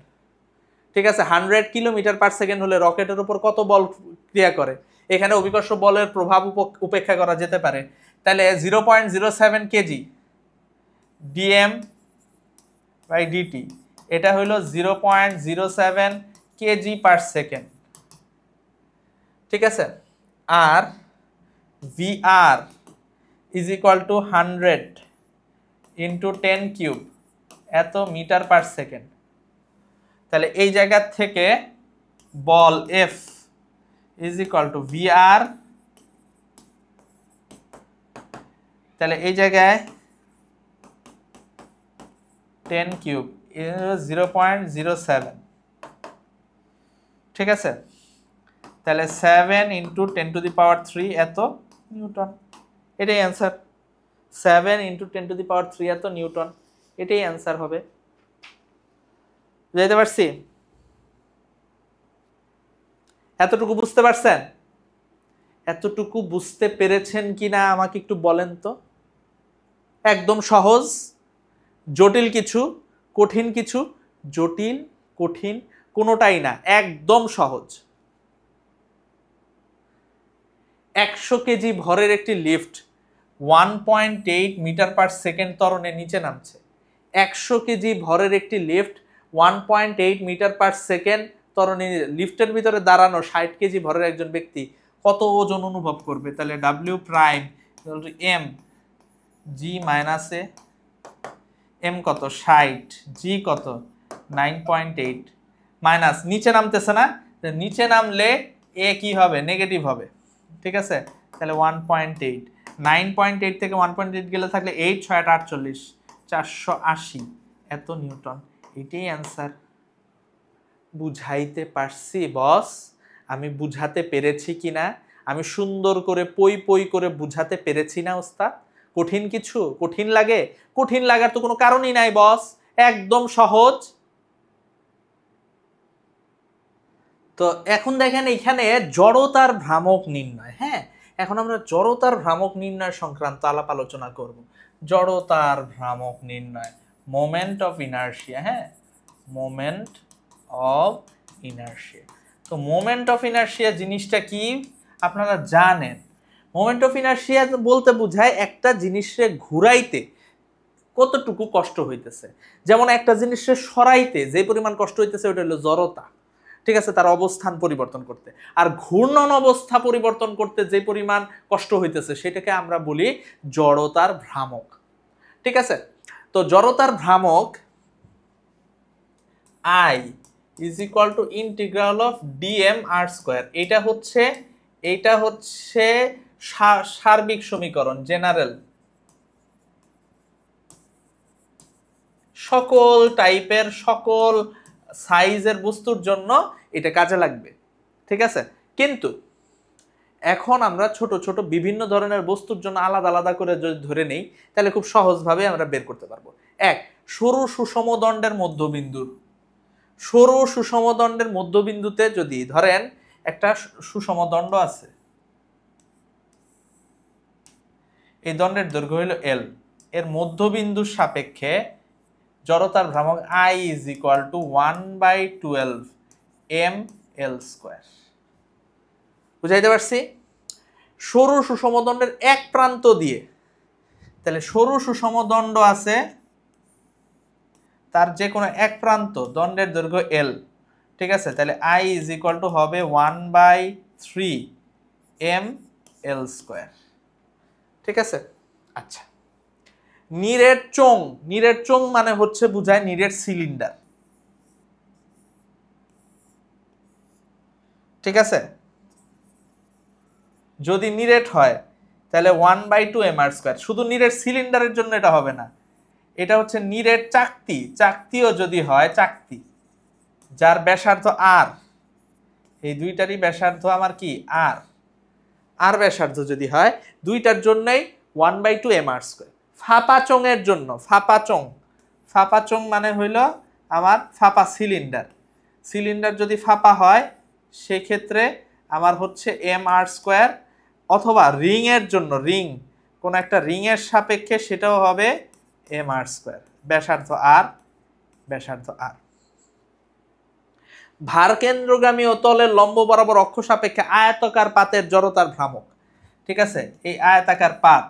Speaker 1: ঠিক আছে, 100 কিলোমিটার পার সেকেন্ড হলে রকেটের উপর কত বল ক্রিয়া করে? এখানে অভিকর্ষ বলের প্রভাব উপেক্ষা করা যেতে পারে। তাহলে 0.07 কেজি dm বাই dt, এটা হইল 0.07 কেজি পার সেকেন্ড। ঠিক আছে, আর VR is equal two 100 into 10 cube, এত মিটার পার সেকেন্ড। তাহলে এই জায়গা থেকে বল F is equal to VR, তাহলে এই জায়গায় 10 কিউব 0.07। ঠিক আছে, তাহলে 7 ইন্টু 10 টু দি পাওয়ার 3 এত নিউটন, এটাই অ্যান্সার। 7 ইন্টু 10 টু দি পাওয়ার 3 এত নিউটন, এটাই অ্যান্সার হবে। বুঝতে পারছি? এতটুকু বুঝতে পারছেন? এতটুকু বুঝতে পেরেছেন কিনা আমাকে একটু বলেন তো। একদম সহজ, জটিল কিছু, কঠিন কিছু, জটিল কঠিন কোনোটাই না, একদম সহজ। 100 কেজি ভরের একটি লিফট 1.8 মিটার পার সেকেন্ড ত্বরণে নিচে নামছে। 100 কেজি ভরের একটি লিফট 1.8 মিটার পার সেকেন্ড ত্বরণে, লিফটের ভিতরে দাঁড়ানো 60 কেজি ভরের একজন ব্যক্তি কত ওজন অনুভব করবে? তাহলে W prime M G minus A, M কত 60, জি কত 9.8, মাইনাস নিচে নামতেছে না, নিচে নামলে এ কি হবে? নেগেটিভ হবে, ঠিক আছে? তাহলে 1.8, 9.8 থেকে 1.8 গেলে থাকলে 8, 6, 8, 48, 480 এত নিউটন। এটাই অ্যান্সার। বুঝাইতে পারছি বস? আমি বুঝাতে পেরেছি কিনা? আমি সুন্দর করে পই পই করে বুঝাতে পেরেছি না ওস্তাদ? কঠিন কিছু? কঠিন লাগে? কঠিন লাগার তো কোনো কারণই নাই বস, একদম সহজ। তো এখন দেখেন এখানে জড়তার ভ্রামক নির্ণয়। হ্যাঁ, এখন আমরা জড়তার ভ্রামক নির্ণয় সংক্রান্ত আলাপ আলোচনা করব। জড়তার ভ্রামক নির্ণয়, মোমেন্ট অফ ইনার্শিয়া। হ্যাঁ, মোমেন্ট অফ ইনার্শিয়া। তো মোমেন্ট অফ ইনার্শিয়া জিনিসটা কি আপনারা জানেন। মোমেন্ট অফ ইনার্শিয়া বলতে বোঝায় একটা জিনিসে ঘুরাইতে কতটুকু কষ্ট হইতেছে। যেমন একটা জিনিসে সরাইতে যে পরিমাণ কষ্ট হইতেছে ওটা হলো জড়তা, ঠিক আছে, তার অবস্থান পরিবর্তন করতে। আর ঘূর্ণন অবস্থা পরিবর্তন করতে যে পরিমাণ কষ্ট হইতেছে সেটাকে আমরা বলি জড়তার ভ্রামক, ঠিক আছে? তো জড়তার ভ্রামক I is equal to integral of dm R square. এইটা হচ্ছে সার্বিক সমীকরণ, জেনারেল, সকল টাইপের সকল সাইজের বস্তুর জন্য এটা কাজে লাগবে, ঠিক আছে? কিন্তু এখন আমরা ছোট ছোট বিভিন্ন ধরনের বস্তুর জন্য আলাদা আলাদা করে যদি ধরে নেই তাহলে খুব সহজভাবে আমরা বের করতে পারবো। এক, সরু সুষম দণ্ডের মধ্যবিন্দুর, সরু সুষম দণ্ডের মধ্যবিন্দুতে যদি ধরেন একটা সুষম দণ্ড আছে, এই দণ্ডের দৈর্ঘ্য হলো এল, এর মধ্যবিন্দুর সাপেক্ষে জড়তার ভ্রামক I is equal two 1/12 ml square. বুঝাইতে পারছি? সরু সুষম দণ্ডের এক প্রান্ত দিয়ে, তাহলে সরু সুষম দণ্ড আছে, তার যে কোনো এক প্রান্ত, দণ্ডের দৈর্ঘ্য L, ঠিক আছে? তাহলে I ইজ ইকুয়াল টু হবে 1/3 ml স্কয়ার, ঠিক আছে? আচ্ছা, নিরেট চোঙ, নিরেট চোঙ মানে হচ্ছে বুঝায় নিরেট সিলিন্ডার, ঠিক আছে? যদি নিরেট হয় তাহলে 1/2 mr স্কয়ার। শুধু নিরেট সিলিন্ডারের জন্য এটা হবে না, এটা হচ্ছে নিরেট চাকতি, চাকতিও যদি হয়, চাকতি যার ব্যাসার্ধ আর, এই দুইটারই ব্যাসার্ধ আমার কি আর, আর ব্যাসার্ধ যদি হয়, দুইটার জন্যই 1/2 mr স্কয়ার। ফাঁপা চোঙের জন্য, ফাঁপা চোঙ, ফাঁপা চোঙ মানে হইল আমার ফাঁপা সিলিন্ডার, সিলিন্ডার যদি ফাঁপা হয় সেক্ষেত্রে আমার হচ্ছে mr স্কয়ার, অথবা রিং এর জন্য, রিং, কোন একটা রিং এর সাপেক্ষে সেটাও হবে mr স্কয়ার, ব্যাসার্ধ আর, ব্যাসার্ধ আর। ভারকেন্দ্রগামী ও তলের লম্ব বরাবর অক্ষ সাপেক্ষে আয়তাকার পাতের জড়তার ভ্রামক, ঠিক আছে? এই আয়তাকার পাত,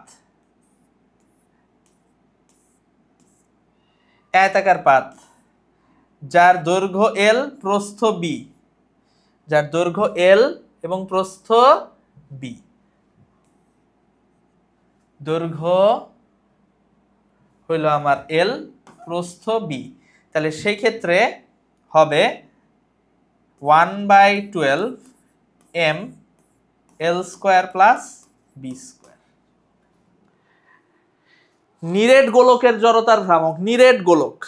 Speaker 1: আয়তাকার পাত যার দৈর্ঘ্য L, প্রস্থ B, যার দৈর্ঘ্য L এবং প্রস্থ B, দৈর্ঘ্য হইল আমার L, প্রস্থ B, তাহলে সেই ক্ষেত্রে হবে 1/12 ml square plus B square. নিরেট গোলকের জড়তার ভ্রামক, নিরেট গোলক,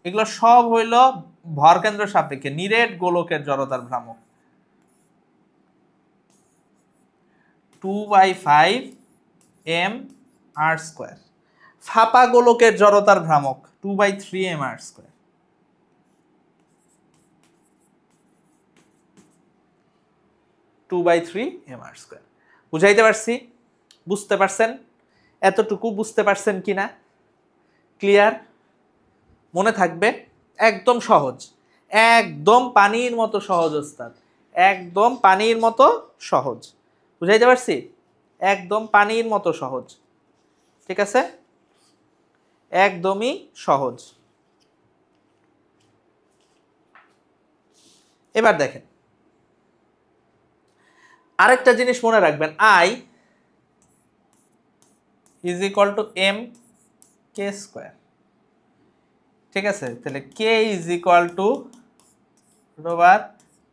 Speaker 1: এগুলো সব হইল ভরকেন্দ্র সাপেক্ষে। নিরেট গোলকের জড়তার ভ্রামক 2/5 mr স্কয়ার। ফাঁপা গোলকের জড়তার ভ্রামক 2/3 mr স্কয়ার। 2/3 mr²। বুঝাইতে পারছি? বুঝতে পারছেন? এতটুকু বুঝতে পারছেন কিনা? ক্লিয়ার? মনে থাকবে? একদম সহজ, একদম পানির মতো সহজ ওস্তাদ, একদম পানির মতো সহজ। বুঝাইতে পারছি? একদম পানির মতো সহজ। ঠিক আছে? একদমই সহজ। এবার দেখেন, আরেকটা জিনিস মনে রাখবেন, I is equal to M K square. ঠিক আছে? তাহলে K is equal to root over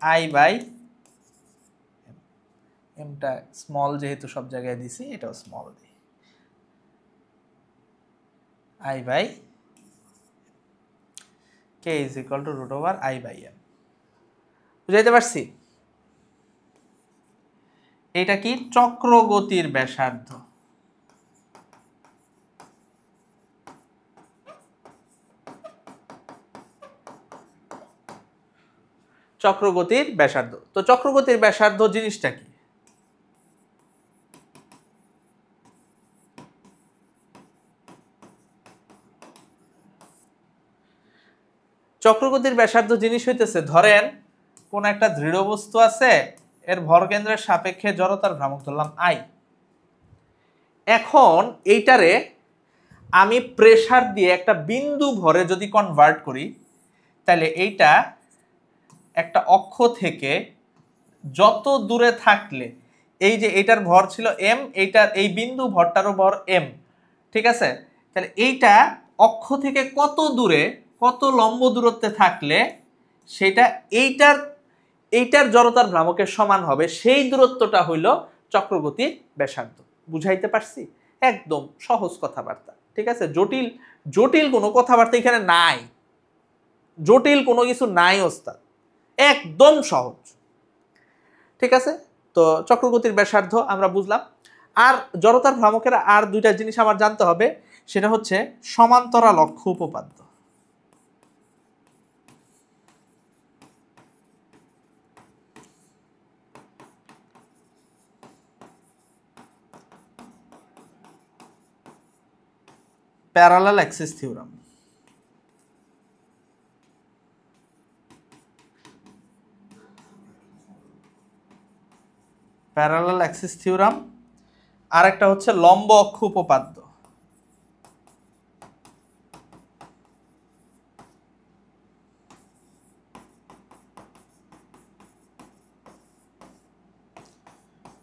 Speaker 1: I by এমটা স্মল যেহেতু সব জায়গায় দিছি, এটাও স্মল দিই, I by K is equal to root over I by M. বুঝাইতে পারছি? এটা কি? চক্রগতির ব্যাসার্ধ। চক্রগতির ব্যাসার্ধ। তো চক্রগতির ব্যাসার্ধ জিনিসটা কি? চক্রগতির ব্যাসার্ধ জিনিস হইতেছে, ধরেন কোন একটা দৃঢ় বস্তু আছে, এর ভরকেন্দ্রের সাপেক্ষে জড়তার ভ্রামক ধরলাম আই। এখন এইটারে আমি প্রেসার দিয়ে একটা বিন্দু ভরে যদি কনভার্ট করি, তাহলে এইটা একটা অক্ষ থেকে যত দূরে থাকলে, এই যে এইটার ভর ছিল এম, এইটার এই বিন্দু ভরটারও ভর এম। ঠিক আছে? তাহলে এইটা অক্ষ থেকে কত দূরে, কত লম্ব দূরত্বে থাকলে সেটা এইটার জড়তার ভ্রামকের সমান হবে, সেই দূরত্বটা হইল চক্রগতির ব্যাসার্ধ। বুঝাইতে পারছি? একদম সহজ কথাবার্তা। ঠিক আছে? জটিল জটিল কোনো কথাবার্তা এখানে নাই, জটিল কোনো কিছু নাই ওস্তাদ, একদম সহজ। ঠিক আছে? তো চক্রগতির ব্যাসার্ধ আমরা বুঝলাম। আর জড়তার ভ্রামকের আর দুইটা জিনিস আমার জানতে হবে, সেটা হচ্ছে সমান্তরাল অক্ষ উপপাদ্য। Parallel axis theorem. Parallel axis theorem. আর একটা হচ্ছে লম্ব অক্ষ উপপাদ্য।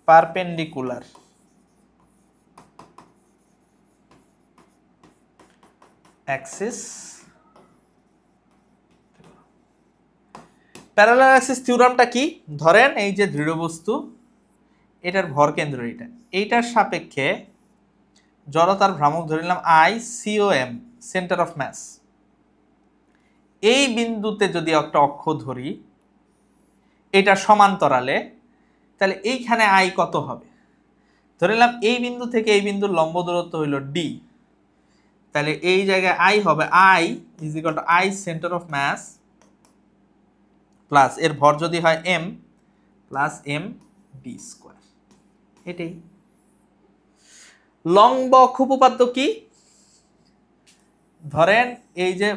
Speaker 1: Perpendicular axis. প্যারালাল অ্যাক্সিস থিওরামটা কি? ধরেন এই যে দৃঢ় বস্তু, এটার ভর কেন্দ্র এইটার সাপেক্ষে জড়তার ভ্রামক ধরে নিলাম I, COM centre of mass. এই বিন্দুতে যদি একটা অক্ষ ধরি, এটা সমান্তরালে, তাহলে এইখানে আই কত হবে? ধরে নিলাম এই বিন্দু থেকে এই বিন্দুর লম্ব দূরত্ব হইল ডি, তাহলে এই জায়গায় আই হবে I is equal to I centre of mass plus এর ভর যদি হয় M plus M D square. এটাই লম্ব অক্ষ উপপাদ্য। কি? ধরেন এই যে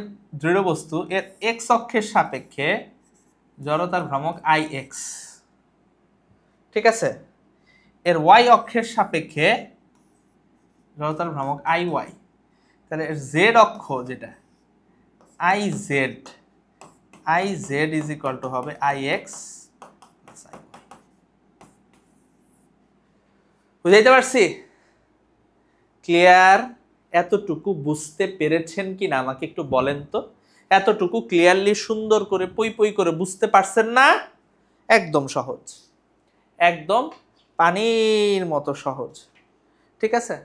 Speaker 1: দৃঢ় বস্তু, এর এক্স অক্ষের সাপেক্ষে জড়তার ভ্রামক আই এক্স। ঠিক আছে? এর ওয়াই অক্ষের সাপেক্ষে জড়তার ভ্রামক আই ওয়াই। তাহলে এর জেড অক্ষ যেটা I Z is equal to হবে আই এক্স। বুঝাইতে পারছি? ক্লিয়ার? এতটুকু বুঝতে পেরেছেন কিনা আমাকে একটু বলেন তো। এতটুকু ক্লিয়ারলি সুন্দর করে পই পই করে বুঝতে পারছেন না? একদম সহজ, একদম পানির মতো সহজ। ঠিক আছে?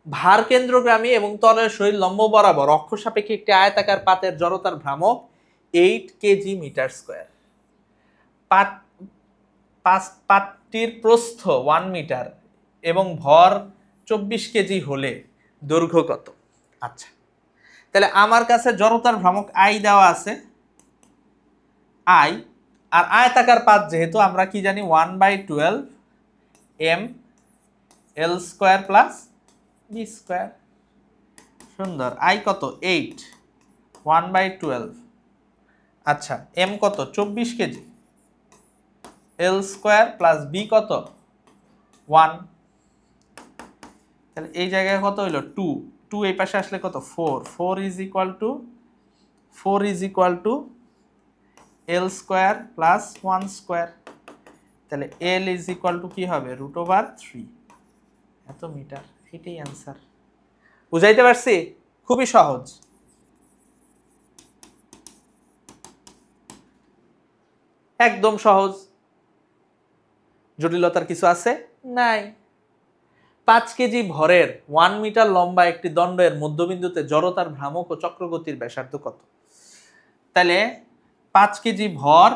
Speaker 1: ভার কেন্দ্রগামী এবং তলের সহিত লম্ব বরাবর অক্ষ সাপেক্ষে একটি আয়তাকার পাতের জড়তার ভ্রামক 8 কেজি মিটার স্কয়ার। পাতটির প্রস্থ 1 মিটার এবং ভর 24 কেজি হলে দৈর্ঘ্য কত? আচ্ছা, তাহলে আমার কাছে জড়তার ভ্রামক আই দেওয়া আছে, আই, আর আয়তাকার পাত যেহেতু আমরা কি জানি 1/12 m l square plus b square. সুন্দর। i কত 8 1/12। আচ্ছা m কত 24 KG, l square plus b কত 1। তাহলে এই জায়গায় কত হইল 2, 2 এই পাশে আসলে কত 4, 4 is equal two l square plus 1 square. তাহলে l ইজ ইকুয়াল টু কি হবে √3 এত মিটার। এটাই অ্যান্সার। বুঝাইতে পারছি? খুবই সহজ। একদম সহজ, জটিলতার কিছু আছে নাই। 5 কেজি ভরের 1 মিটার লম্বা একটি দণ্ডের মধ্যবিন্দুতে জড়তার ভ্রামক ও চক্রগতির ব্যাসার্ধ কত? তাহলে 5 কেজি ভর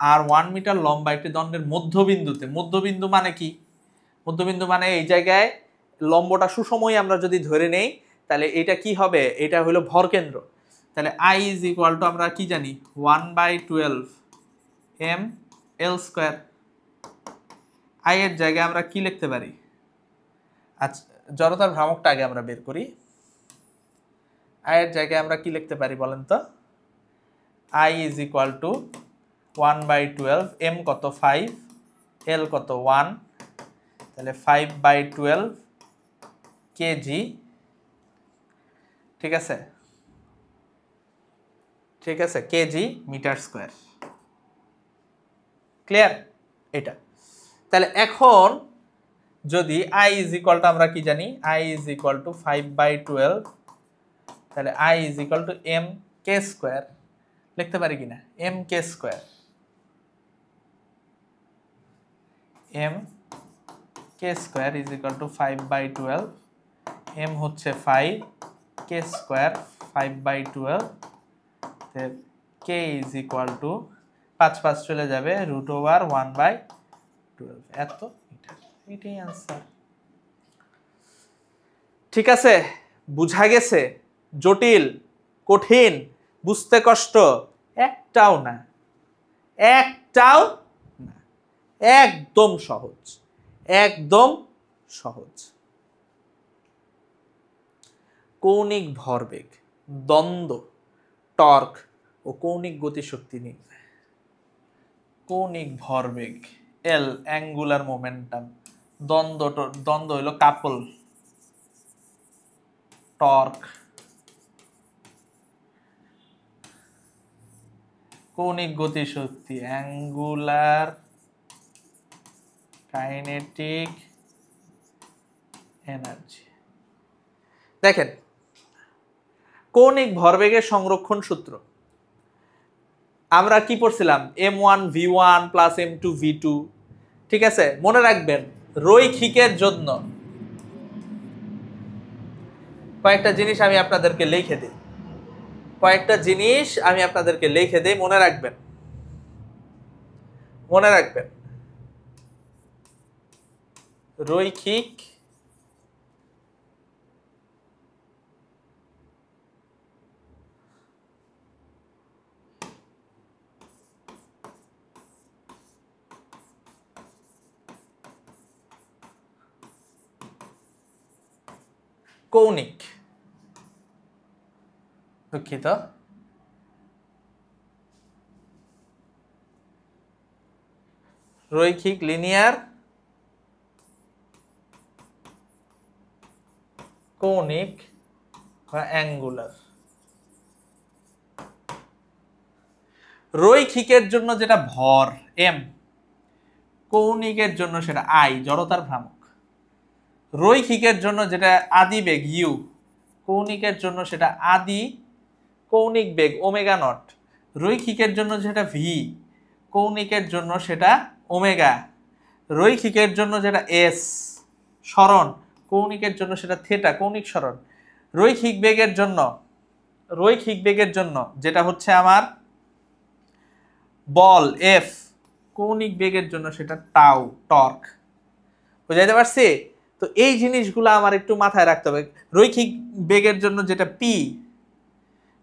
Speaker 1: আর 1 মিটার লম্বা একটি দণ্ডের মধ্যবিন্দুতে, মধ্যবিন্দু মানে কি? মধ্যবিন্দু মানে এই জায়গায় লম্বটা সুষমই আমরা যদি ধরে নেই তাহলে এটা কি হবে? এটা হলো ভর কেন্দ্র। তাহলে i ইজ ইকুয়াল টু আমরা কি জানি 1/12 m l স্কয়ার। i এর জায়গায় আমরা কি লিখতে পারি? আচ্ছা জড়তার ভ্রামকটা আগে আমরা বের করি। i এর জায়গায় আমরা কি লিখতে পারি বলেন তো? i is equal two 1/12 m কত 5 l কত 1, তাহলে 5/12 কেজি। ঠিক আছে, ঠিক আছে, কেজি মিটার স্কয়ার। ক্লিয়ার এটা? তাহলে এখন যদি i ইজ ইকুয়াল টু আমরা কি জানি i ইজ ইকুয়াল টু 5/12, তাহলে i is equal to m k square লিখতে পারি কিনা? m k square, m k square is equal two 5/12, m হচ্ছে 5, k square 5/12, k is equal two 5 5 চলে যাবে √1/12 এত মিটার। এটাই आंसर। ঠিক আছে, বুঝা গেছে? জটিল, কঠিন, বুঝতে কষ্ট একটাও না, একটাও না, একদম সহজ, একদম সহজ। কৌণিক ভরবেগ, দ্বন্দ্ব, টর্ক ও কৌণিক গতিশক্তি নির্ণয়। কৌণিক ভরবেগ এল অ্যাঙ্গুলার মোমেন্টাম, দ্বন্দ্ব হলো কাপল, টর্ক, কৌণিক গতিশক্তি অ্যাঙ্গুলার কাইনেটিক এনার্জি। দেখেন কৌণিক ভরবেগের সংরক্ষণ সূত্র আমরা কি পড়ছিলাম? m1 v1 plus m2 v2। ঠিক আছে, মনে রাখবেন রৈখিকের জন্য কয়েকটা জিনিস আমি আপনাদেরকে লিখে দিই, মনে রাখবেন, মনে রাখবেন। রৈখিক কৌণিক, দুঃখিত, রৈখিক লিনিয়ার কৌণিক বা অ্যাঙ্গুলার। রৈখিকের জন্য যেটা ভর m, কৌণিকের জন্য সেটা i জড়তার ভ্রামক। রৈখিকের জন্য যেটা আদি বেগ u, কৌণিকের জন্য সেটা আদি কৌণিক বেগ ওমেগা নট। রৈখিকের জন্য যেটা v, কৌণিকের জন্য সেটা ওমেগা। রৈখিকের জন্য যেটা s সরণ, কৌণিকের জন্য সেটা থিটা কৌণিক সরণ। রৈখিক বেগের জন্য যেটা হচ্ছে আমার বল f, কৌণিক বেগের জন্য সেটা টাউ টর্ক। বুঝাইতে পারছি? তো এই জিনিসগুলো আমার একটু মাথায় রাখতে হবে। রৈখিক বেগের জন্য যেটা p,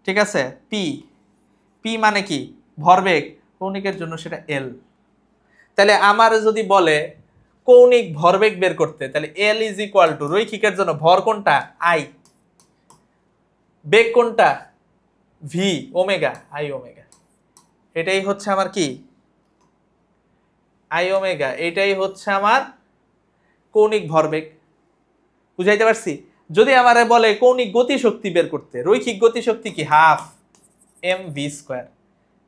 Speaker 1: ঠিক আছে, p মানে কি? ভরবেগ। কৌণিকের জন্য সেটা এল। তাহলে আমার যদি বলে কৌণিক ভরবেগ বের করতে, তাহলে এল ইজ ইকুয়াল টু রৈখিকের জন্য ভর কোনটা আই, বেগ কোনটা ভি, ওমেগা আই ওমেগা। এটাই হচ্ছে আমার কি আই ওমেগা, এটাই হচ্ছে আমার কৌণিক ভরবেগ। বুঝাইতে পারছি? যদি আমারে বলে কৌণিক গতিশক্তি বের করতে, রৈখিক গতিশক্তি কি হাফ এম ভি স্কোয়ার,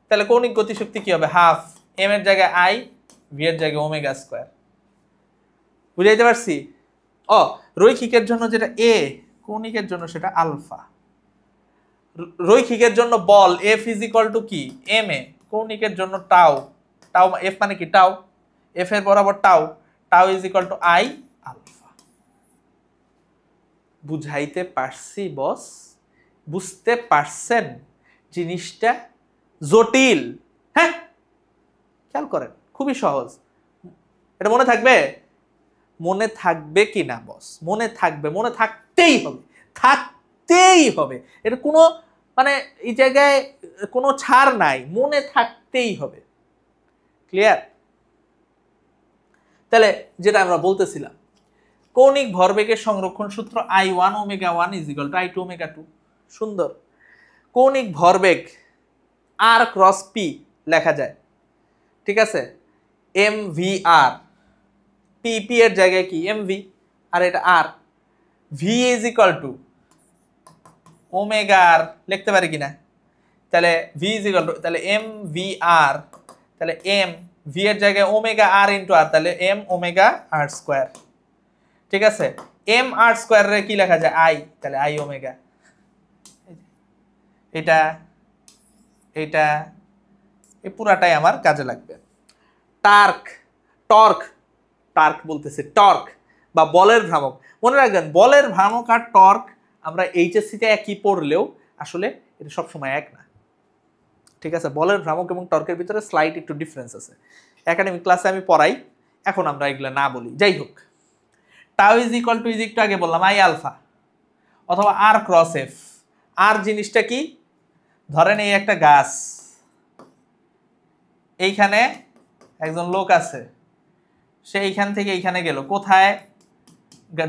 Speaker 1: তাহলে কৌণিক গতিশক্তি কি হবে হাফ এম এর জায়গায় আই, ভি এর জায়গায় ওমেগা স্কোয়ার। বুঝাইতে পারছি? রৈখিকের জন্য যেটা এ, কৌণিকের জন্য সেটা আলফা। রৈখিকের জন্য বল এফ ইজ ইকুয়াল টু কি এম এ, কৌণিকের জন্য টাউ, টাউ এফ মানে কি টাউ, এফ এর বরাবর tau, tau is equal to I alpha. বুঝাইতে পারছি বস? বুঝতে পারছেন জিনিসটা জটিল? হ্যাঁ, খেয়াল করেন, খুবই সহজ। এটা মনে থাকবে? মনে থাকবে কি না বস? মনে থাকবে, মনে থাকতেই হবে, থাকতেই হবে। এটা কোনো মানে এই জায়গায় কোনো ছাড় নাই, মনে থাকতেই হবে। ক্লিয়ার? তাহলে যেটা আমরা বলতেছিলাম, কৌণিক ভরবেগের সংরক্ষণ সূত্র I one omega one is equal to I two omega two. সুন্দর। কৌণিক ভরবেগ আর ক্রস পি লেখা যায়, ঠিক আছে? M V R, P P এর জায়গায় কি এম ভি, আর এটা R, V is equal to omega R লিখতে পারি কিনা? তাহলে ভি ইজ ইকুয়াল টু, তাহলে এম ভি আর, তাহলে এম ভি এর জায়গায় ওমেগা আর ইন্টু আর, তাহলে এম ওমেগা আর স্কোয়ার। ঠিক আছে? এম আর স্কোয়ারে কি লেখা যায় আই, তাহলে আই ওমেগা। এটা এটা এই পুরাটাই আমার কাজে লাগবে। টার্ক, টর্ক, টার্ক বলতেছে টর্ক বা বলের ভ্রামক। মনে রাখবেন বলের ভ্রামক আর টর্ক আমরা এইচএসসিতে একই পড়লেও আসলে এটা সবসময় এক না। ঠিক আছে? বলের ভ্রামক এবং টর্কের ভিতরে স্লাইট একটু ডিফারেন্স আছে। একাডেমিক ক্লাসে আমি পড়াই, এখন আমরা এগুলো না বলি। যাই হোক, tau is equal two, is একটু আগে বললাম আই আলফা অথবা আর ক্রস এফ। আর জিনিসটা কি? ধরেন এই একটা গাছ, এইখানে একজন লোক আছে, সে এইখান থেকে এইখানে গেল, কোথায়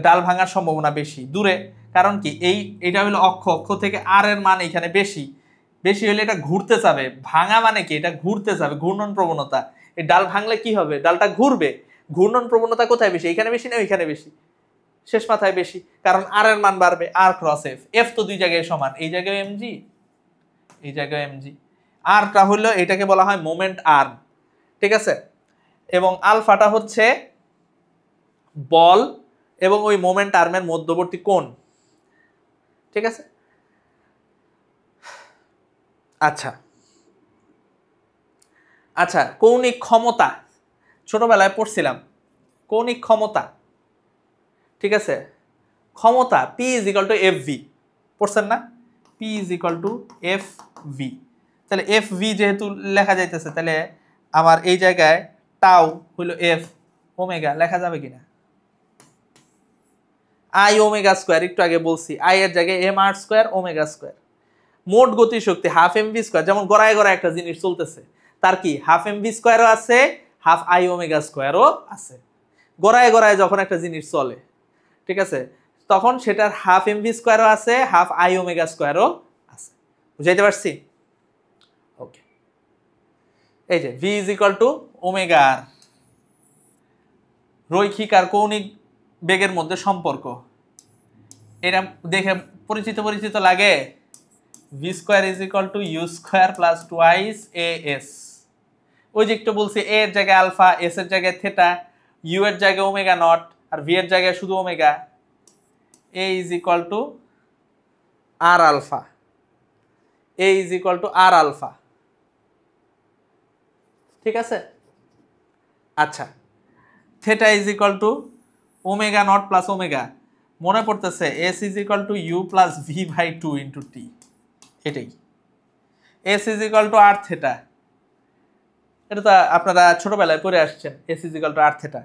Speaker 1: ডাল ভাঙার সম্ভাবনা বেশি? দূরে। কারণ কি এইটা হলো অক্ষ, অক্ষ থেকে আর এর মান এখানে বেশি, বেশি হলে এটা ঘুরতে চাবে। ভাঙা মানে কি? এটা ঘুরতে চাবে, ঘূর্ণন প্রবণতা। এই ডাল ভাঙলে কি হবে? ডালটা ঘুরবে। ঘূর্ণন প্রবণতা কোথায় বেশি? এইখানে বেশি না ওইখানে বেশি? শেষ মাথায় বেশি, কারণ আর এর মান বাড়বে। আর ক্রস এফ, এফ তো দুই জায়গায় সমান, এই জায়গায় এমজি, এই জায়গায় এমজি। আরটা হলো, এটাকে বলা হয় মোমেন্ট আর্ম। ঠিক আছে? এবং আলফাটা হচ্ছে বল এবং ওই মোমেন্ট আর্মের মধ্যবর্তী কোণ। ঠিক আছে? আচ্ছা আচ্ছা, কৌণিক ক্ষমতা ছোটবেলায় পড়ছিলাম, কৌণিক ক্ষমতা। ঠিক আছে? ক্ষমতা P is equal to F V, পড়ছেন না? P is equal to F V. তাহলে এফ ভি যেহেতু লেখা যাইতেছে, তাহলে আমার এই জায়গায় টাউ হইল এফ ওমেগা, লেখা যাবে কিনা? আই ওমেগা স্কোয়ার, একটু আগে বলছি আই এর জায়গায় M R square omega square. মোট গতি শক্তি হাফ এম ভি স্কোয়ার, যেমন গড়ায় গড়ায় একটা জিনিস চলতেছে, তার কি হাফ এম ভি স্কোয়ারও আছে, হাফ আই ওমেগা স্কোয়ারও আছে। গড়ায় গড়ায় যখন একটা জিনিস চলে, ঠিক আছে, তখন সেটার হাফ এম ভি স্কোয়ারও আছে, হাফ আই ওমেগা স্কোয়ারও আছে। বুঝাইতে পারছি? ওকে, এই যে V is equal to omega R, রৈখিক আর কৌণিক বেগের মধ্যে সম্পর্ক। এটা দেখে পরিচিত পরিচিত লাগে? V square is equal to U square plus twice A S. ওই যে একটু বলছি এ এর জায়গায় আলফা, এস এর জায়গায় থেটা, ইউ এর জায়গায় ওমেগা নট, আর ভি এর জায়গায় শুধু omega. A is equal to R alpha, A is equal to R alpha. ঠিক আছে? আচ্ছা, theta is equal to omega naught plus omega. মনে পড়তেছে S is equal to you plus V by two into t. এটাই S is equal to R theta. এটা তো আপনারা ছোটবেলায় পড়ে আসছেন, S is equal to R theta.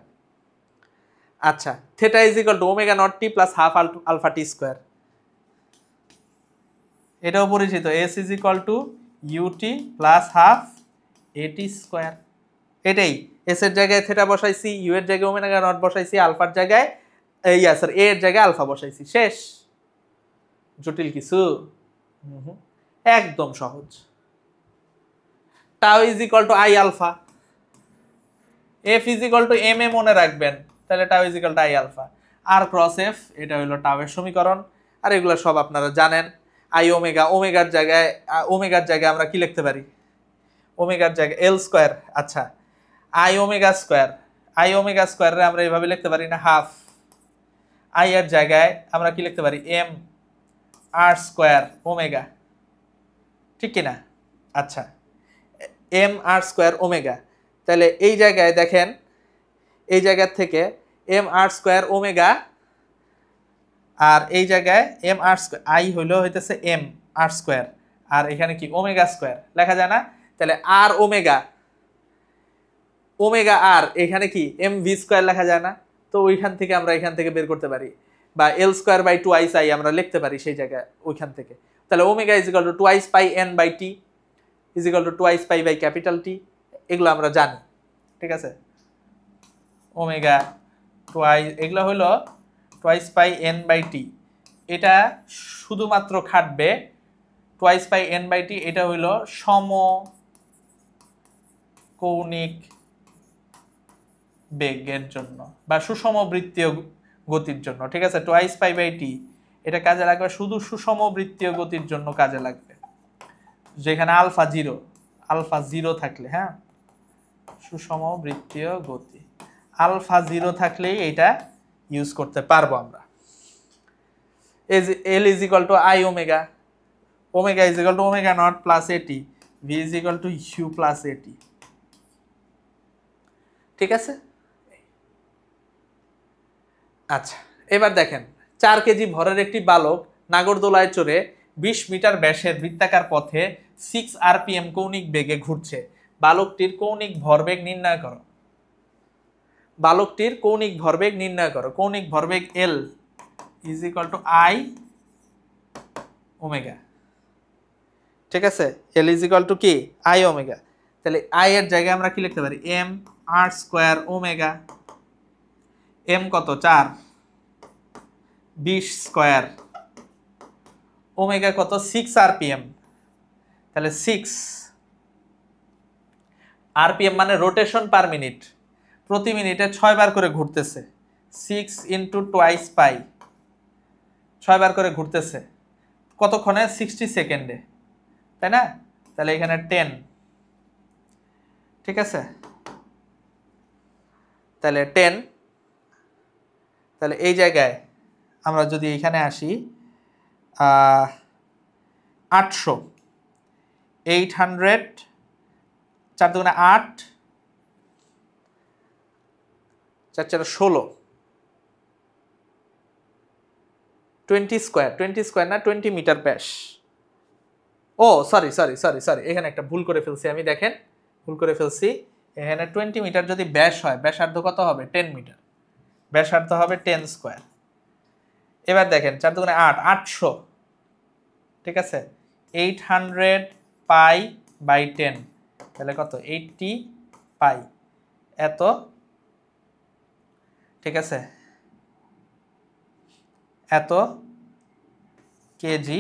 Speaker 1: আচ্ছা, theta is equal to omega naught t plus half alpha T square. এটাও পরিচিত, S is equal to U T plus half A T square. এটাই এস এর জায়গায় থেটা বসাইছি, ইউ এর জায়গায় omega not বসাইছি, আলফার জায়গায় স্যার এ এর জায়গায় আলফা বসাইছি, শেষ। জটিল কিছু? একদম সহজ। Tau is equal to I alpha, F is equal to M A মনে রাখবেন, তাহলে tau is equal to I alpha. R cross F, এটা হলো টাউ এর সমীকরণ। আর এগুলো সব আপনারা জানেন। আই ওমেগা, ওমেগার জায়গায় আমরা কি লিখতে পারি? ওমেগার জায়গায় এল স্কোয়ার। আচ্ছা, আই ওমেগা স্কোয়ারে আমরা এইভাবে লিখতে পারি না, হাফ। আই এর জায়গায় আমরা কি লিখতে পারি? এম আর স্কোয়ার ওমেগা, ঠিক কিনা? আচ্ছা, এম আর স্কোয়ার ওমেগা। তাহলে এই জায়গায় দেখেন, এই জায়গার থেকে এম আর স্কোয়ার ওমেগা, আর এই জায়গায় এম আর স্কোয়ার, আই হইতেছে এম আর স্কোয়ার, আর এখানে কি ওমেগা স্কোয়ার লেখা যায় না? তাহলে আর ওমেগা আর এখানে কি এম ভি স্কোয়ার লেখা যায় না? তো ওইখান থেকে আমরা এখান থেকে বের করতে পারি, বা L square by twice I আমরা লিখতে পারি সেই জায়গায় ওইখান থেকে। তাহলে omega is equal to twice pi N by T is equal to twice pi by capital T, এগুলো আমরা জানি, ঠিক আছে? ওমেগা টুয়াইস, এগুলো হলো twice pi N by T, এটা শুধুমাত্র খাটবে twice pi N by T, এটা হইল সমকৌণিক বেগের জন্য বা সুষমবৃত্তীয় গতির জন্য, ঠিক আছে? টুয়াইস পাই বাই টি এটা কাজে লাগবে শুধু সুষমবৃত্তীয় গতির জন্য কাজে লাগবে, যেখানে আলফা জিরো থাকলে, হ্যাঁ, সুষমবৃত্তীয় গতি আলফা জিরো থাকলেই এটা ইউজ করতে পারবো আমরা। L is equal to I omega, omega is equal to omega naught plus a t, V is equal to you plus a t, ঠিক আছে? আচ্ছা, এবার দেখেন 4 কেজি ভরের একটি বালক নাগরদোলায় চড়ে 20 মিটার ব্যাসের বৃত্তাকার পথে 6 আরপিএম কৌণিক বেগে ঘুরছে। বালকটির কৌণিক ভরবেগ নির্ণয় করো। কৌণিক ভরবেগ এল is equal to I omega, ঠিক আছে? এল ইজ ইকুয়াল টু কি? I omega. তাহলে আই এর জায়গায় আমরা কি লিখতে পারি? M R square omega, M কত? 4, 20 স্কোয়ার, ওমেগা কত? 6 আরপিএম। তাহলে 6 আরপিএম মানে রোটেশন পার মিনিট, প্রতি মিনিটে 6 বার করে ঘুরতেছে। 6 ইন্টু টুয়াইস পাই, 6 বার করে ঘুরতেছে কতক্ষণে? 60 সেকেন্ডে, তাই না? তাহলে এখানে 10, ঠিক আছে? তাহলে 10, তাহলে এই জায়গায় আমরা যদি এখানে আসি 800, 800, 4 দুগুণে 8, 4 4 16, 20 স্কোয়ার না, 20 মিটার ব্যাস। ও সরি, এখানে একটা ভুল করে ফেলছি আমি, দেখেন ভুল করে ফেলছি। এখানে 20 মিটার যদি ব্যাস হয়, ব্যাসার্ধ কত হবে? 10 মিটার, ব্যাসার্ধ হবে 10 স্কোয়ার। এবার দেখেন 4 দুগুণে 8, 800, ঠিক আছে? 800 পাই বাই 10, তাহলে কত? 80 পাই, এত, ঠিক আছে? এত কেজি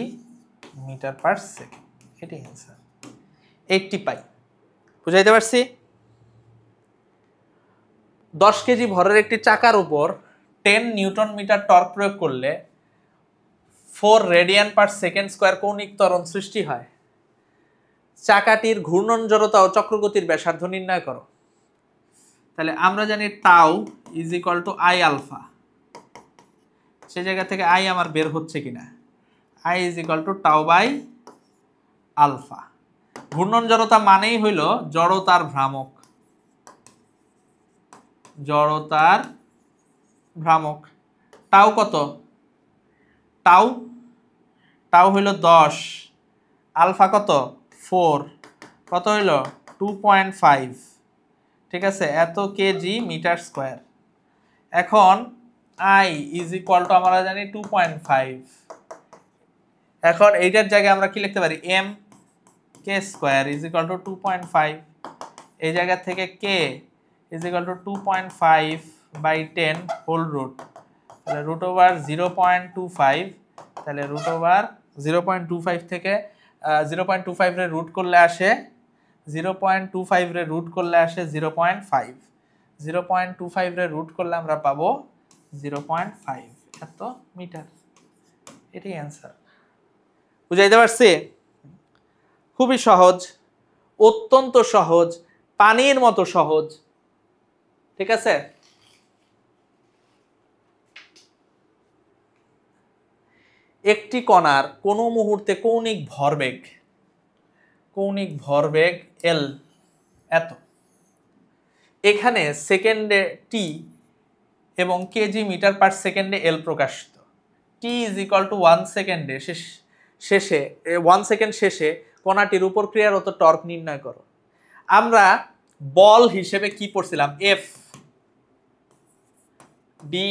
Speaker 1: মিটার পার সেকেন্ড, এটাই অ্যান্সার, 80 পাই। বুঝাইতে পারছি? 10 কেজি ভরের একটি চাকার উপর 10 নিউটন মিটার টর্ক প্রয়োগ করলে 4 রেডিয়ান পার সেকেন্ড স্কোয়ার কৌণিক ত্বরণ সৃষ্টি হয়। চাকাটির ঘূর্ণন জড়তা ও চক্রগতির ব্যাসার্ধ নির্ণয় করো। তাহলে আমরা জানি tau is equal to I alpha, সে জায়গা থেকে আই আমার বের হচ্ছে কিনা? I is equal to tau by alpha. ঘূর্ণন জড়তা মানেই হইল জড়তার ভ্রামক। টাউ কত? টাউ হইল 10, আলফা কত? 4, কত হইল? 2.5, ঠিক আছে? এত কেজি মিটার স্কোয়ার। এখন আই ইজ ইকুয়াল টু আমরা জানি 2.5, এখন এইটার জায়গায় আমরা কি লিখতে পারি? M K square is equal to 2.5, এই জায়গা থেকে K is equal to 2.5/10 whole root, তাহলে রুট ওভার 0.25, তাহলে রুট ওভার 0.25 থেকে 0.25 রে রুট করলে আসে 0.25 রে রুট করলে আসে 0.5, 0.25 রে রুট করলে আমরা পাবো 0.5 এত মিটার। এটাই অ্যান্সার। বুঝাইতে পারছি? খুবই সহজ, অত্যন্ত সহজ, পানির মতো সহজ। ঠিক আছে? একটি কণার কোনো মুহূর্তে কৌণিক ভরবেগ এল এত, এখানে সেকেন্ডে টি এবং কেজি মিটার পার সেকেন্ডে এল প্রকাশিত। টি ইজ ইকুয়াল টু 1 সেকেন্ডে শেষে 1 সেকেন্ড শেষে কণাটির উপর ক্রিয়ারত টর্ক নির্ণয় করো। আমরা বল হিসেবে কি পড়ছিলাম? F D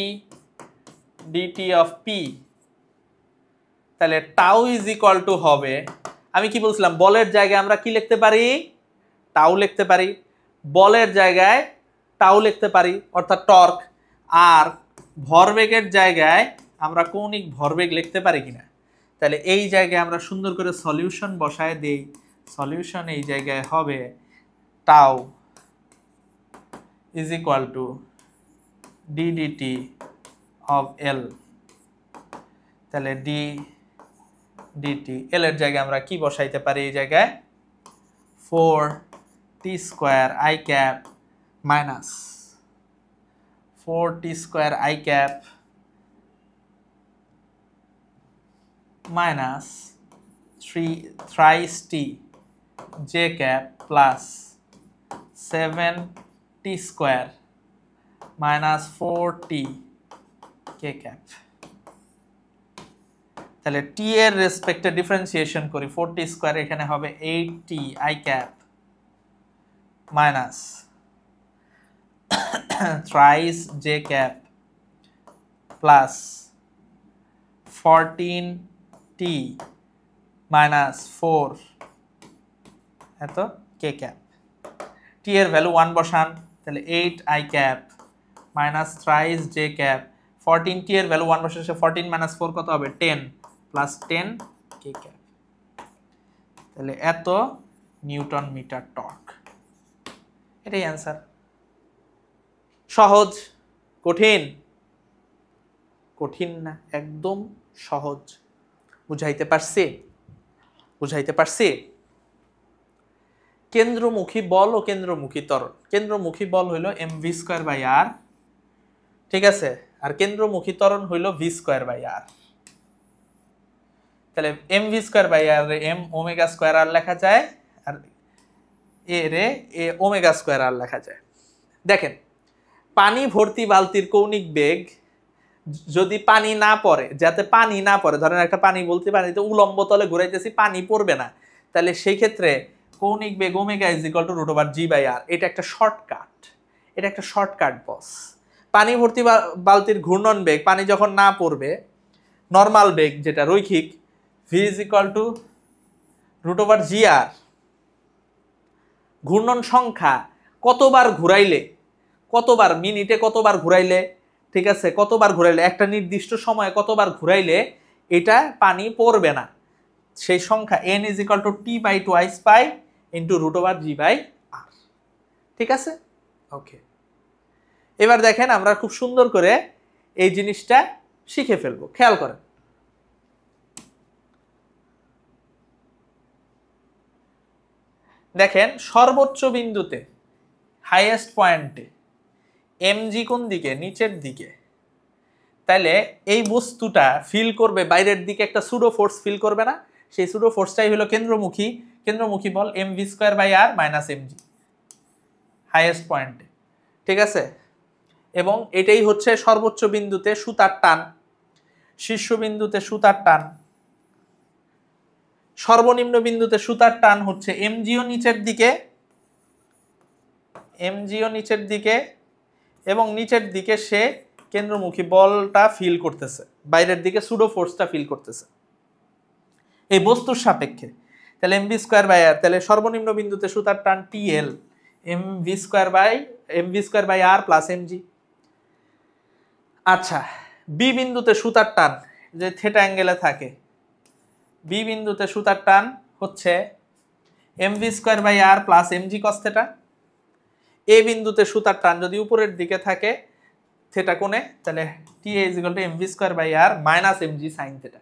Speaker 1: DT of P, তাহলে টাউ ইজ ইকুয়াল টু হবে, আমি কি বলছিলাম, বলের জায়গায় আমরা কি লিখতে পারি? টাউ লিখতে পারি, বলের জায়গায় টাউ লিখতে পারি অর্থাৎ টর্ক, আর ভরবেগের জায়গায় আমরা কৌণিক ভরবেগ লিখতে পারি কিনা। তাহলে এই জায়গায় আমরা সুন্দর করে সলিউশন বসায় দেই। সলিউশন এই জায়গায় হবে tau is equal to D DT of L, তাহলে ডি ডিটি এল এর জায়গায় আমরা কি বসাইতে পারি? এই জায়গায় 4t square I cap minus 4t square I cap minus 3 t J cap plus 7t square minus 4t K cap. তাহলে টি এর রেসপেক্টে ডিফারেন্সিয়েশন করি, 4t স্কয়ার এখানে হবে 8t I cap minus thrice J cap plus 14t minus 4 এত কে cap. টি এর value 1 বসান, তাহলে 8 I cap minus thrice J cap, 14t এর ভ্যালু 1 বসালে 14 মাইনাস 4 কত হবে? 10 প্লাস 10 কে ক্যাপ। তাহলে এত নিউটন মিটার টর্ক। এটাই অ্যান্সার। সহজ? কঠিন? কঠিন না, একদম সহজ। বুঝাইতে পারছি? বুঝাইতে পারছি? কেন্দ্রমুখী বল ও কেন্দ্রমুখী ত্বরণ। কেন্দ্রমুখী বল হইল mv স্কয়ার বাই আর, ঠিক আছে, আর কেন্দ্রমুখী ত্বরণ হইল v স্কয়ার বাই আর। তাহলে mv স্কয়ার বাই আর রে m ওমেগা স্কয়ার আর লেখা যায়, আর এ রে এ ওমেগা স্কয়ার আর লেখা যায়। দেখেন, পানি ভর্তি বালতির কৌণিক বেগ যদি পানি না পড়ে, যাতে পানি না পড়ে, ধরেন একটা পানি বলতে পানিতে উলম্ব তলে ঘুরাইতেছি, পানি পড়বে না, তাহলে সেই ক্ষেত্রে কৌণিক বেগ omega is equal to root over G by R. এটা একটা শর্টকাট, এটা একটা শর্টকাট বস। পানি ভর্তি বালতির ঘূর্ণন বেগ, পানি যখন না পড়বে, নর্মাল বেগ যেটা রৈখিক, V is equal to root over G R. ঘূর্ণন সংখ্যা কতবার ঘুরাইলে, কতবার মিনিটে কতবার ঘুরাইলে, ঠিক আছে, কতবার ঘুরাইলে, একটা নির্দিষ্ট সময়ে কতবার ঘুরাইলে এটা পানি পড়বে না, সেই সংখ্যা n is equal to T by twice pi into root over G by R. ঠিক আছে? ওকে, এবার দেখেন আমরা খুব সুন্দর করে এই জিনিসটা শিখে ফেলবো। খেয়াল করেন, দেখেন সর্বোচ্চ বিন্দুতে, হাইয়েস্ট পয়েন্টে এমজি কোন দিকে? নিচের দিকে। তাইলে এই বস্তুটা ফিল করবে বাইরের দিকে, একটা সুডো ফোর্স ফিল করবে না? সেই সুডো ফোর্সটাই হলো কেন্দ্রমুখী, কেন্দ্রমুখী বল MV square by R minus MG highest পয়েন্টে। ঠিক আছে? এবং এটাই হচ্ছে সর্বোচ্চ বিন্দুতে সুতার টান, শীর্ষবিন্দুতে সুতার টান, সর্বনিম্ন বিন্দুতে সুতার টান হচ্ছে এমজিও নিচের দিকে, এমজিও নিচের দিকে, এবং নিচের দিকে সে কেন্দ্রমুখী বলটা ফিল করতেছে, বাইরের দিকে সুডো ফোর্সটা ফিল করতেছে এই বস্তুর সাপেক্ষে। তাহলে mv স্কয়ার বাই r, তাহলে সর্বনিম্ন বিন্দুতে সুতার টান TL mv square by r plus mg। আচ্ছা, বি বিন্দুতে সুতার টান যে থিটা অ্যাঙ্গেলে থাকে, বি বিন্দুতে সুতার টান হচ্ছে mv square by r plus mg cos theta. এ বিন্দুতে সুতার টান যদি উপরের দিকে থাকে থিটা কোণে, তাহলে TA equal to mv square by r minus mg sin theta.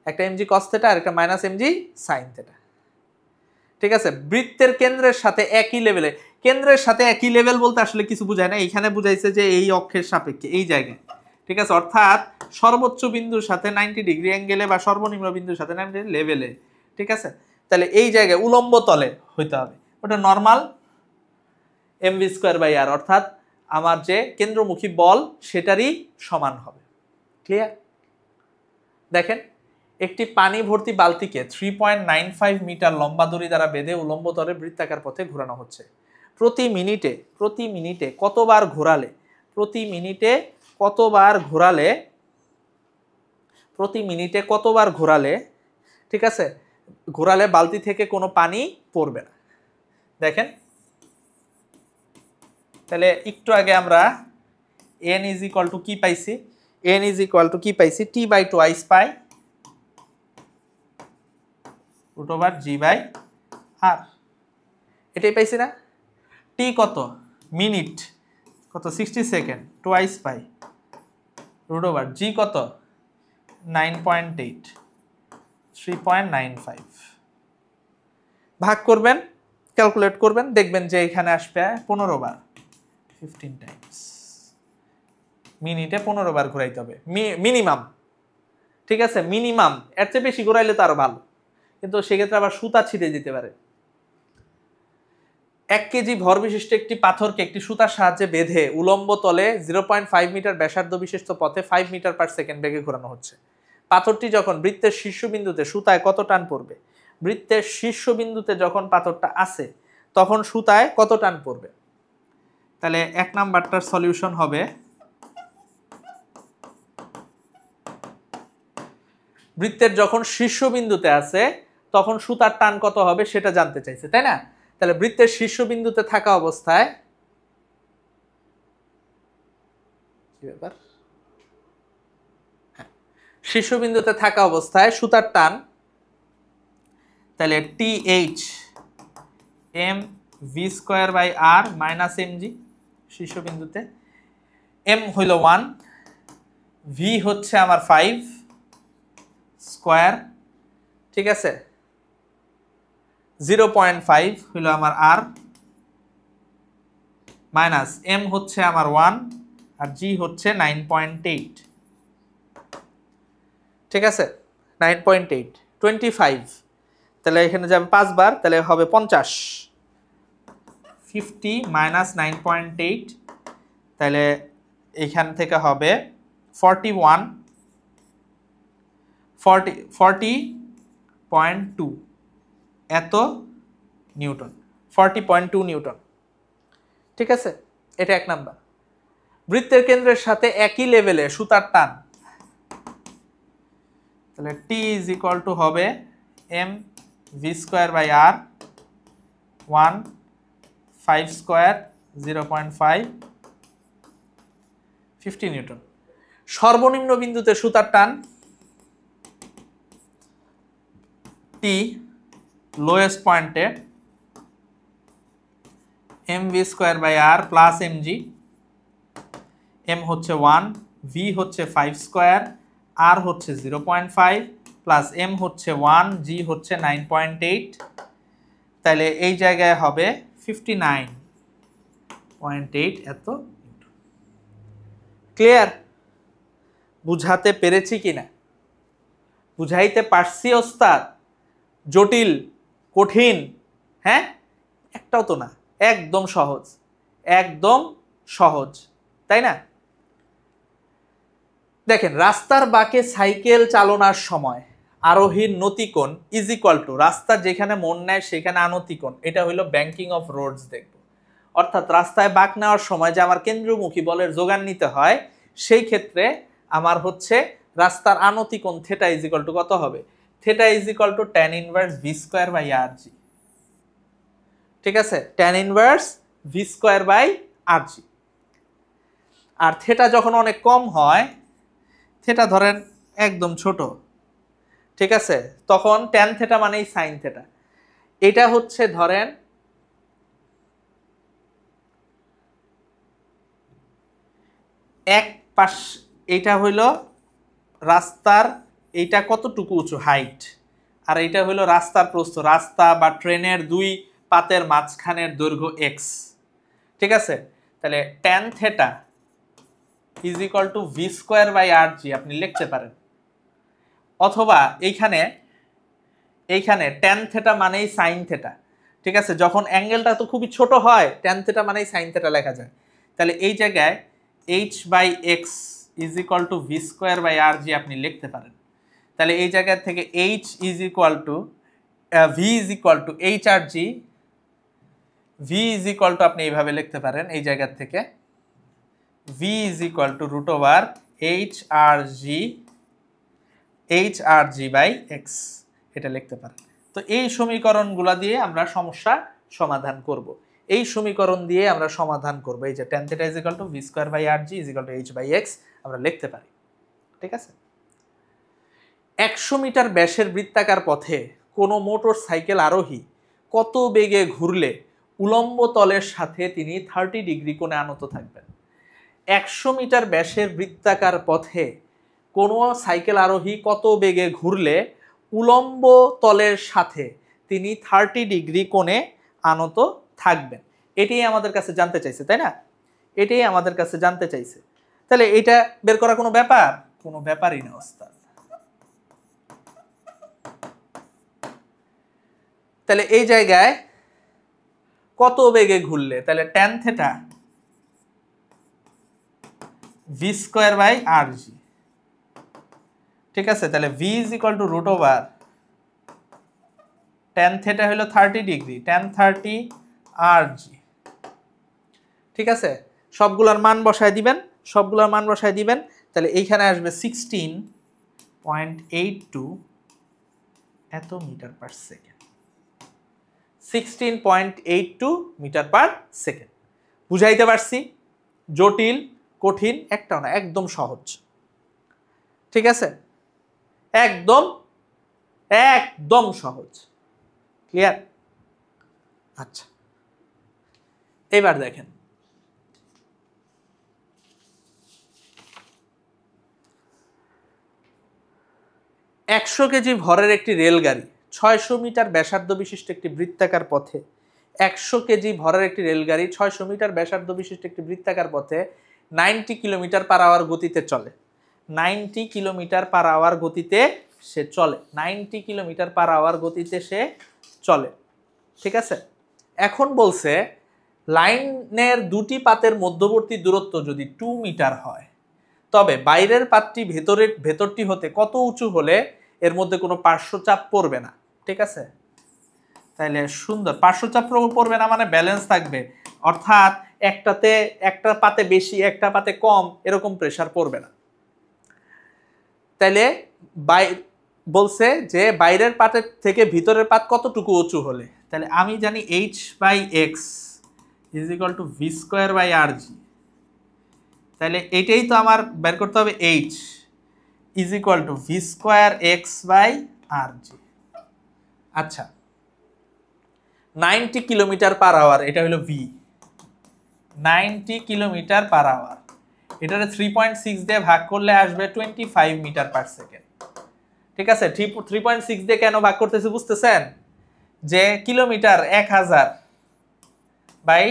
Speaker 1: একটা mg cos থিটা আর একটা মাইনাস mg sin থিটা। ঠিক আছে, বৃত্তের কেন্দ্রের সাথে একই লেভেলে, কেন্দ্রের সাথে একই লেভেল বলতে আসলে কিছু বোঝায় না, এইখানে বুঝাইছে যে এই অক্ষের সাপেক্ষে এই জায়গায়। ঠিক আছে, অর্থাৎ সর্বোচ্চ বিন্দুর সাথে 90 ডিগ্রি অ্যাঙ্গেলে বা সর্বনিম্ন বিন্দুর সাথে 90 ডিগ্রি লেভেলে। ঠিক আছে, তাহলে এই জায়গায় উলম্ব তলে হইতে হবে, ওটা normal mv square by r, অর্থাৎ আমার যে কেন্দ্রমুখী বল সেটারই সমান হবে। ক্লিয়ার? দেখেন, একটি পানি ভর্তি বালতিকে 3.95 মিটার লম্বা দড়ি দ্বারা বেঁধে উলম্ব তলে বৃত্তাকার পথে ঘোরানো হচ্ছে। প্রতি মিনিটে কতবার ঘোরালে, প্রতি মিনিটে কতবার ঘোরালে, ঠিক আছে, ঘোরালে বালতি থেকে কোনো পানি পড়বে না। দেখেন, তাহলে একটু আগে আমরা n ইজ ইকুয়াল টু কি পাইছি, t/2 পাই √g/r, এটাই পাইছি না? t কত? মিনিট কত? 60 সেকেন্ড, টোয়াইস পাই √g কত? 9.8, 3.95। ভাগ করবেন, ক্যালকুলেট করবেন, দেখবেন যে এখানে আসবে 15 বার, 15 টাইমস। মিনিটে 15 বার ঘোরাইতে হবে মিনিমাম। ঠিক আছে, মিনিমাম, এর চেয়ে বেশি ঘোরাইলে তো আরো ভালো, কিন্তু সেক্ষেত্রে আবার সুতা ছিঁড়ে যেতে পারে। 1 কেজি ভর বিশিষ্ট একটি পাথরকে একটি সুতার সাহায্যে বেঁধে উলম্ব তলে 0.5 মিটার ব্যাসার্ধ বিশিষ্ট পথে 5 মিটার পার সেকেন্ড বেগে ঘোরানো হচ্ছে। পাথরটি যখন বৃত্তের শীর্ষবিন্দুতে সুতায় কত টান পড়বে? বৃত্তের শীর্ষবিন্দুতে যখন পাথরটা আছে তখন সুতায় কত টান পড়বে? তাহলে 1 নাম্বারটার সলিউশন হবে, বৃত্তের যখন শীর্ষবিন্দুতে আছে তখন সুতার টান কত হবে সেটা জানতে চাইছে, তাই না? তাহলে বৃত্তের শীর্ষবিন্দুতে থাকা অবস্থায় সুতার টান, তাহলে TH mv square by r minus mg, শীর্ষবিন্দুতে m হইল 1, v হচ্ছে আমার 5 স্কয়ার, ঠিক আছে, 0.5 হইল আমার r, মাইনাস m হচ্ছে আমার 1 আর g হচ্ছে 9.8। ঠিক আছে, 9.8 25, তাহলে এখানে যাবে 5 বার, তাহলে হবে 50, 50 মাইনাস 9.8, তাহলে এখান থেকে হবে 40.2 এত নিউটন, 40.2 নিউটন। ঠিক আছে, এটা 1 নাম্বার। বৃত্তের কেন্দ্রের সাথে একই লেভেলে সুতার টান, তাহলে t ইজ ইকুয়াল টু হবে mv square by r 1 5 square 0.5 50 newton. সর্বনিম্ন বিন্দুতে সুতার টান t লোয়েস্ট পয়েন্টে mv square by r plus mg, m হচ্ছে 1, v হচ্ছে 5 স্কয়ার, r হচ্ছে 0.5 প্লাস m হচ্ছে 1, g হচ্ছে 9.8, তাহলে এই জায়গায় হবে 59.8 এত। ক্লিয়ার? বুঝাতে পেরেছি কিনা? বুঝাইতে পারছি ওস্তাদ? জটিল, কঠিন? হ্যাঁ, একটাও তো না, একদম সহজ, একদম সহজ, তাই না? দেখেন, রাস্তার বাঁকে সাইকেল চালনার সময় আরোহীর নতিকোণ ইজ ইকুয়াল টু, রাস্তার যেখানে মোড় নেয় সেখানে আনতিকোণ, এটা হইল ব্যাংকিং অফ রোডস। দেখব, অর্থাৎ রাস্তায় বাঁক নেওয়ার সময় যে আমার কেন্দ্রমুখী বলের যোগান নিতে হয়, সেই ক্ষেত্রে আমার হচ্ছে রাস্তার আনতিকোণ থিটা ইজ ইকুয়াল টু কত হবে? Theta is equal to tan inverse V square by R G. ঠিক আছে, tan inverse V square by R G. আর থিটা যখন অনেক কম হয়, থিটা ধরেন একদম ছোট, ঠিক আছে, তখন tan থিটা মানেই sin থিটা। এটা হচ্ছে ধরেন এক পাশ, এইটা হইল রাস্তার, এইটা কতটুকু উঁচু হাইট, আর এইটা হইল রাস্তার প্রস্থ, রাস্তা বা ট্রেনের দুই পাতের মাঝখানের দৈর্ঘ্য এক্স। ঠিক আছে, তাহলে tan theta is equal to V square by R G আপনি লিখতে পারেন। অথবা এইখানে tan থিটা মানেই সাইন থিটা। ঠিক আছে, যখন অ্যাঙ্গেলটা তো খুবই ছোট হয়, tan থিটা মানেই সাইন থিটা লেখা যায়। তাহলে এই জায়গায় h by X is equal to V square by R G আপনি লিখতে পারেন। তাহলে এই জায়গা থেকে h is equal to V is equal to H R G, V is equal to আপনি এইভাবে লিখতে পারেন, এই জায়গা থেকে V is equal to root over H R G by X, এটা লিখতে পারেন। তো এই সমীকরণগুলো দিয়ে আমরা সমস্যা সমাধান করব। এই সমীকরণ দিয়ে আমরা সমাধান করব। এই যে tan theta is equal to V square by R G is equal to H by X আমরা লিখতে পারি। ঠিক আছে, 100 মিটার ব্যাসের বৃত্তাকার পথে কোনো মোটর সাইকেল আরোহী কত বেগে ঘুরলে উলম্ব তলের সাথে তিনি 30 ডিগ্রি কোণে আনত থাকবেন। 100 মিটার ব্যাসের বৃত্তাকার পথে কোনো সাইকেল আরোহী কত বেগে ঘুরলে উলম্ব তলের সাথে তিনি 30 ডিগ্রি কোণে আনত থাকবেন। এটাই আমাদের কাছে জানতে চাইছে, তাই না? এটাই আমাদের কাছে জানতে চাইছে। তাহলে এটা বের করা কোনো ব্যাপার? কোনো ব্যাপারই না ওস্তাদ। তাহলে এই জায়গায় কত বেগে ঘুরলে, তাহলে tan theta V square by R G. ঠিক আছে, তাহলে V is equal to root over tan theta হলো 30 ডিগ্রি, tan 30 আর জি। ঠিক আছে, সবগুলোর মান বসায় দিবেন, সবগুলোর মান বসায় দিবেন। তাহলে এইখানে আসবে 16.82 এত metre per second, 16.82 metre per second. বুঝাইতে পারছি? জটিল কঠিন একটাও না, একদম সহজ। ঠিক আছে, একদম একদম সহজ। ক্লিয়ার? আচ্ছা, এবার দেখেন, একশো কেজি ভরের একটি রেলগাড়ি 600 মিটার ব্যাসার্ধ বিশিষ্ট একটি বৃত্তাকার পথে, 100 কেজি ভরের একটি রেলগাড়ি 600 মিটার ব্যাসার্ধ বিশিষ্ট একটি বৃত্তাকার পথে 90 কিলোমিটার পার আওয়ার গতিতে চলে। 90 কিলোমিটার পার আওয়ার গতিতে সে চলে, 90 কিলোমিটার পার আওয়ার গতিতে সে চলে। ঠিক আছে, এখন বলছে লাইনের দুটি পাতের মধ্যবর্তী দূরত্ব যদি 2 মিটার হয়, তবে বাইরের পাতটি ভেতরটি হতে কত উঁচু হলে এর মধ্যে কোনো পার্শ্বচাপ পড়বে না। ঠিক আছে, তাহলে সুন্দর, পার্শ্বচাপ পড়বে না মানে ব্যালেন্স থাকবে, অর্থাৎ একটা পাতে বেশি একটা পাতে কম এরকম প্রেসার পড়বে না। তাইলে বলছে যে বাইরের পাতের থেকে ভিতরের পাত কতটুকু উঁচু হলে, তাহলে আমি জানি H by X is equal to V square by R G. তাহলে এটাই তো আমার বের করতে হবে, H is equal to V square X by R G. আচ্ছা, 90 কিলোমিটার পার আওয়ার এটা হলো ভি, 90 কিলোমিটার পার আওয়ার, এটারে 3.6 দিয়ে ভাগ করলে আসবে 25 মিটার পার সেকেন্ড। ঠিক আছে, 3.6 দিয়ে কেন ভাগ করতেছি বুঝতেছেন? যে কিলোমিটার 1000 বাই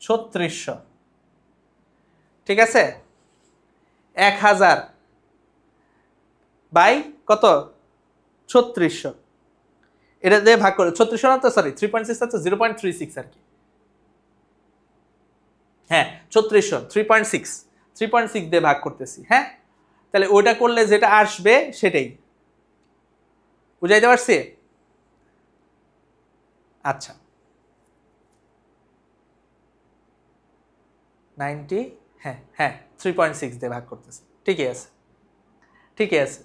Speaker 1: 3600, ঠিক আছে, 1000 বাই কত 3600, এটা দিয়ে ভাগ করে 3600 না তো, সরি 3.6 আছে 0.36 আর কি, হ্যাঁ 3600 3.6 দিয়ে ভাগ করতেছি। হ্যাঁ, তাহলে ওইটা করলে যেটা আসবে সেটাই, বুঝাইতে পারছি? আচ্ছা, 90, হ্যাঁ হ্যাঁ 3.6 দিয়ে ভাগ করতেছি, ঠিকই আছে ঠিকই আছে।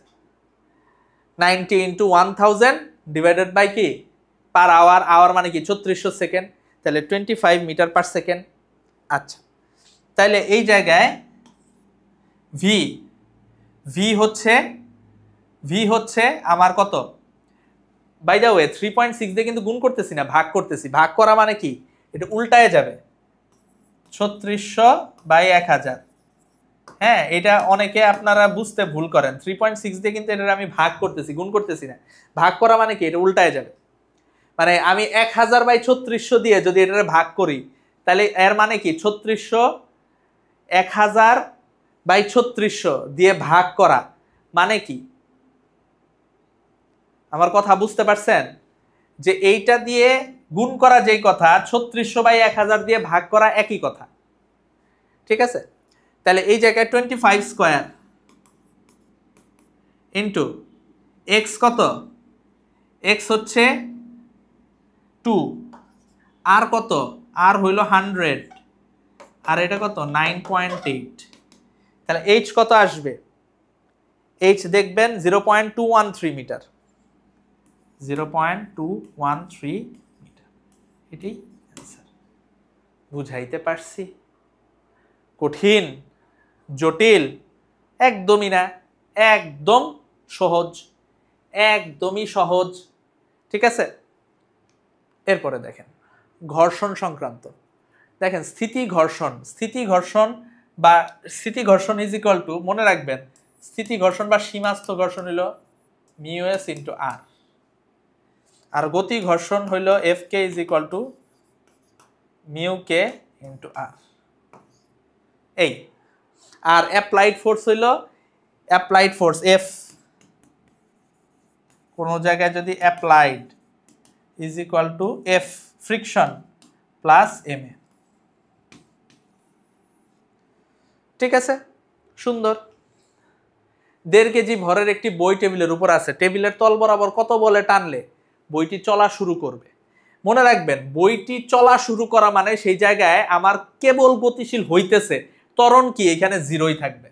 Speaker 1: 90 ইন্টু 1000 ডিভাইডেড বাই কি পার আওয়ার, আওয়ার মানে কি 3600 সেকেন্ড, তাহলে 25 মিটার পার সেকেন্ড। আচ্ছা, তাহলে এই জায়গায় ভি হচ্ছে আমার কত, বাই দ্য ওয়ে 3.6 দিয়ে কিন্তু গুণ করতেছি না, ভাগ করতেছি। ভাগ করা মানে কি, এটা উল্টায় যাবে, 3600 বাই 1000। হ্যাঁ, এটা অনেকে আপনারা বুঝতে ভুল করেন, 3.6 দিয়ে কিন্তু এটা আমি ভাগ করতেছি, গুণ করতেছি না। ভাগ করা মানে কি, এটা উল্টায় যাবে। মানে আমি 1000 বাই 3600 দিয়ে যদি এটা ভাগ করি, তাহলে এর মানে কি 3600 1000 বাই 3600 দিয়ে ভাগ করা মানে কি, আমার কথা বুঝতে পারছেন? যে এইটা দিয়ে গুণ করা যেই কথা, 3600 বাই 1000 দিয়ে ভাগ করা একই কথা। ঠিক আছে, তাহলে এই জায়গায় 25 স্কয়ার ইন্টু এক্স কত, এক্স হচ্ছে 2, আর কত, আর হইল 100, আর এটা কত 9.8। তাহলে এইচ কত আসবে, এইচ দেখবেন 0.213 মিটার, 0.213 মিটার। এটাই অ্যান্সার। বুঝাইতে পারছি? কঠিন জটিল একদমই না, একদম সহজ, একদমই সহজ। ঠিক আছে, এরপরে দেখেন ঘর্ষণ সংক্রান্ত। দেখেন স্থিতি ঘর্ষণ বা স্থিতি ঘর্ষণ ইজ ইকুয়াল টু, মনে রাখবেন স্থিতি ঘর্ষণ বা সীমাস্থ ঘর্ষণ হইল মিউ এস ইন্টু আর, আর গতি ঘর্ষণ হইল F K is equal to mu K into R. এই আর অ্যাপ্লাইড ফোর্স হইল, অ্যাপ্লাইড ফোর্স এফ, কোন জায়গায় যদি applied is equal to F friction plus M A. ঠিক আছে, সুন্দর। 1.5 কেজি ভরের একটি বই টেবিলের উপর আছে, টেবিলের তল বরাবর কত বলে টানলে বইটি চলা শুরু করবে। মনে রাখবেন বইটি চলা শুরু করা মানে সেই জায়গায় আমার কেবল গতিশীল হইতেছে, ত্বরণ কি এখানে জিরোই থাকবে।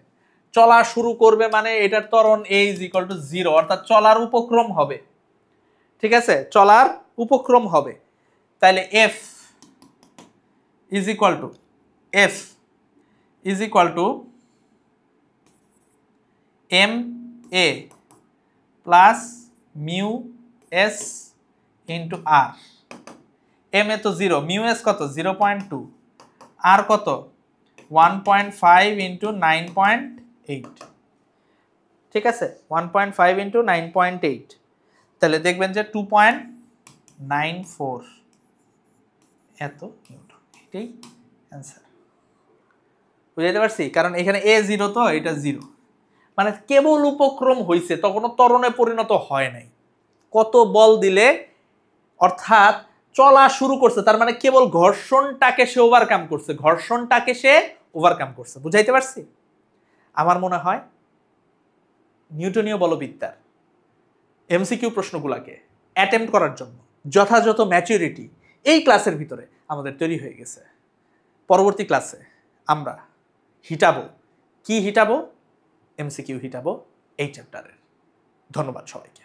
Speaker 1: চলা শুরু করবে মানে এটার ত্বরণ a ইজ ইকুয়াল টু 0, অর্থাৎ চলার উপক্রম হবে। ঠিক আছে, চলার উপক্রম হবে। তাহলে f is equal to M A plus mu S into R. M A তো 0, মিউ এস কত 0.2, আর কত 1.5 ইন্টু 9.8। ঠিক আছে, 1.5 ইন্টু 9.8, তাহলে দেখবেন যে 2.94 এত নিউটন। এটাই অ্যান্সার। বুঝাইতে পারছি? কারণ এখানে এ 0, তো এটা 0, মানে কেবল উপক্রম হয়েছে, তখনও ত্বরণে পরিণত হয় নাই। কত বল দিলে, অর্থাৎ চলা শুরু করছে, তার মানে কেবল ঘর্ষণটাকে সে ওভারকাম করছে। বুঝাইতে পারছি? আমার মনে হয় নিউটনীয় বলবিদ্যার এমসিকিউ প্রশ্নগুলোকে অ্যাটেম্প্ট করার জন্য যথাযথ ম্যাচুরিটি এই ক্লাসের ভিতরে আমাদের তৈরি হয়ে গেছে। পরবর্তী ক্লাসে আমরা হিটাবো, এমসিকিউ হিটাবো এই চ্যাপ্টারের। ধন্যবাদ সবাইকে।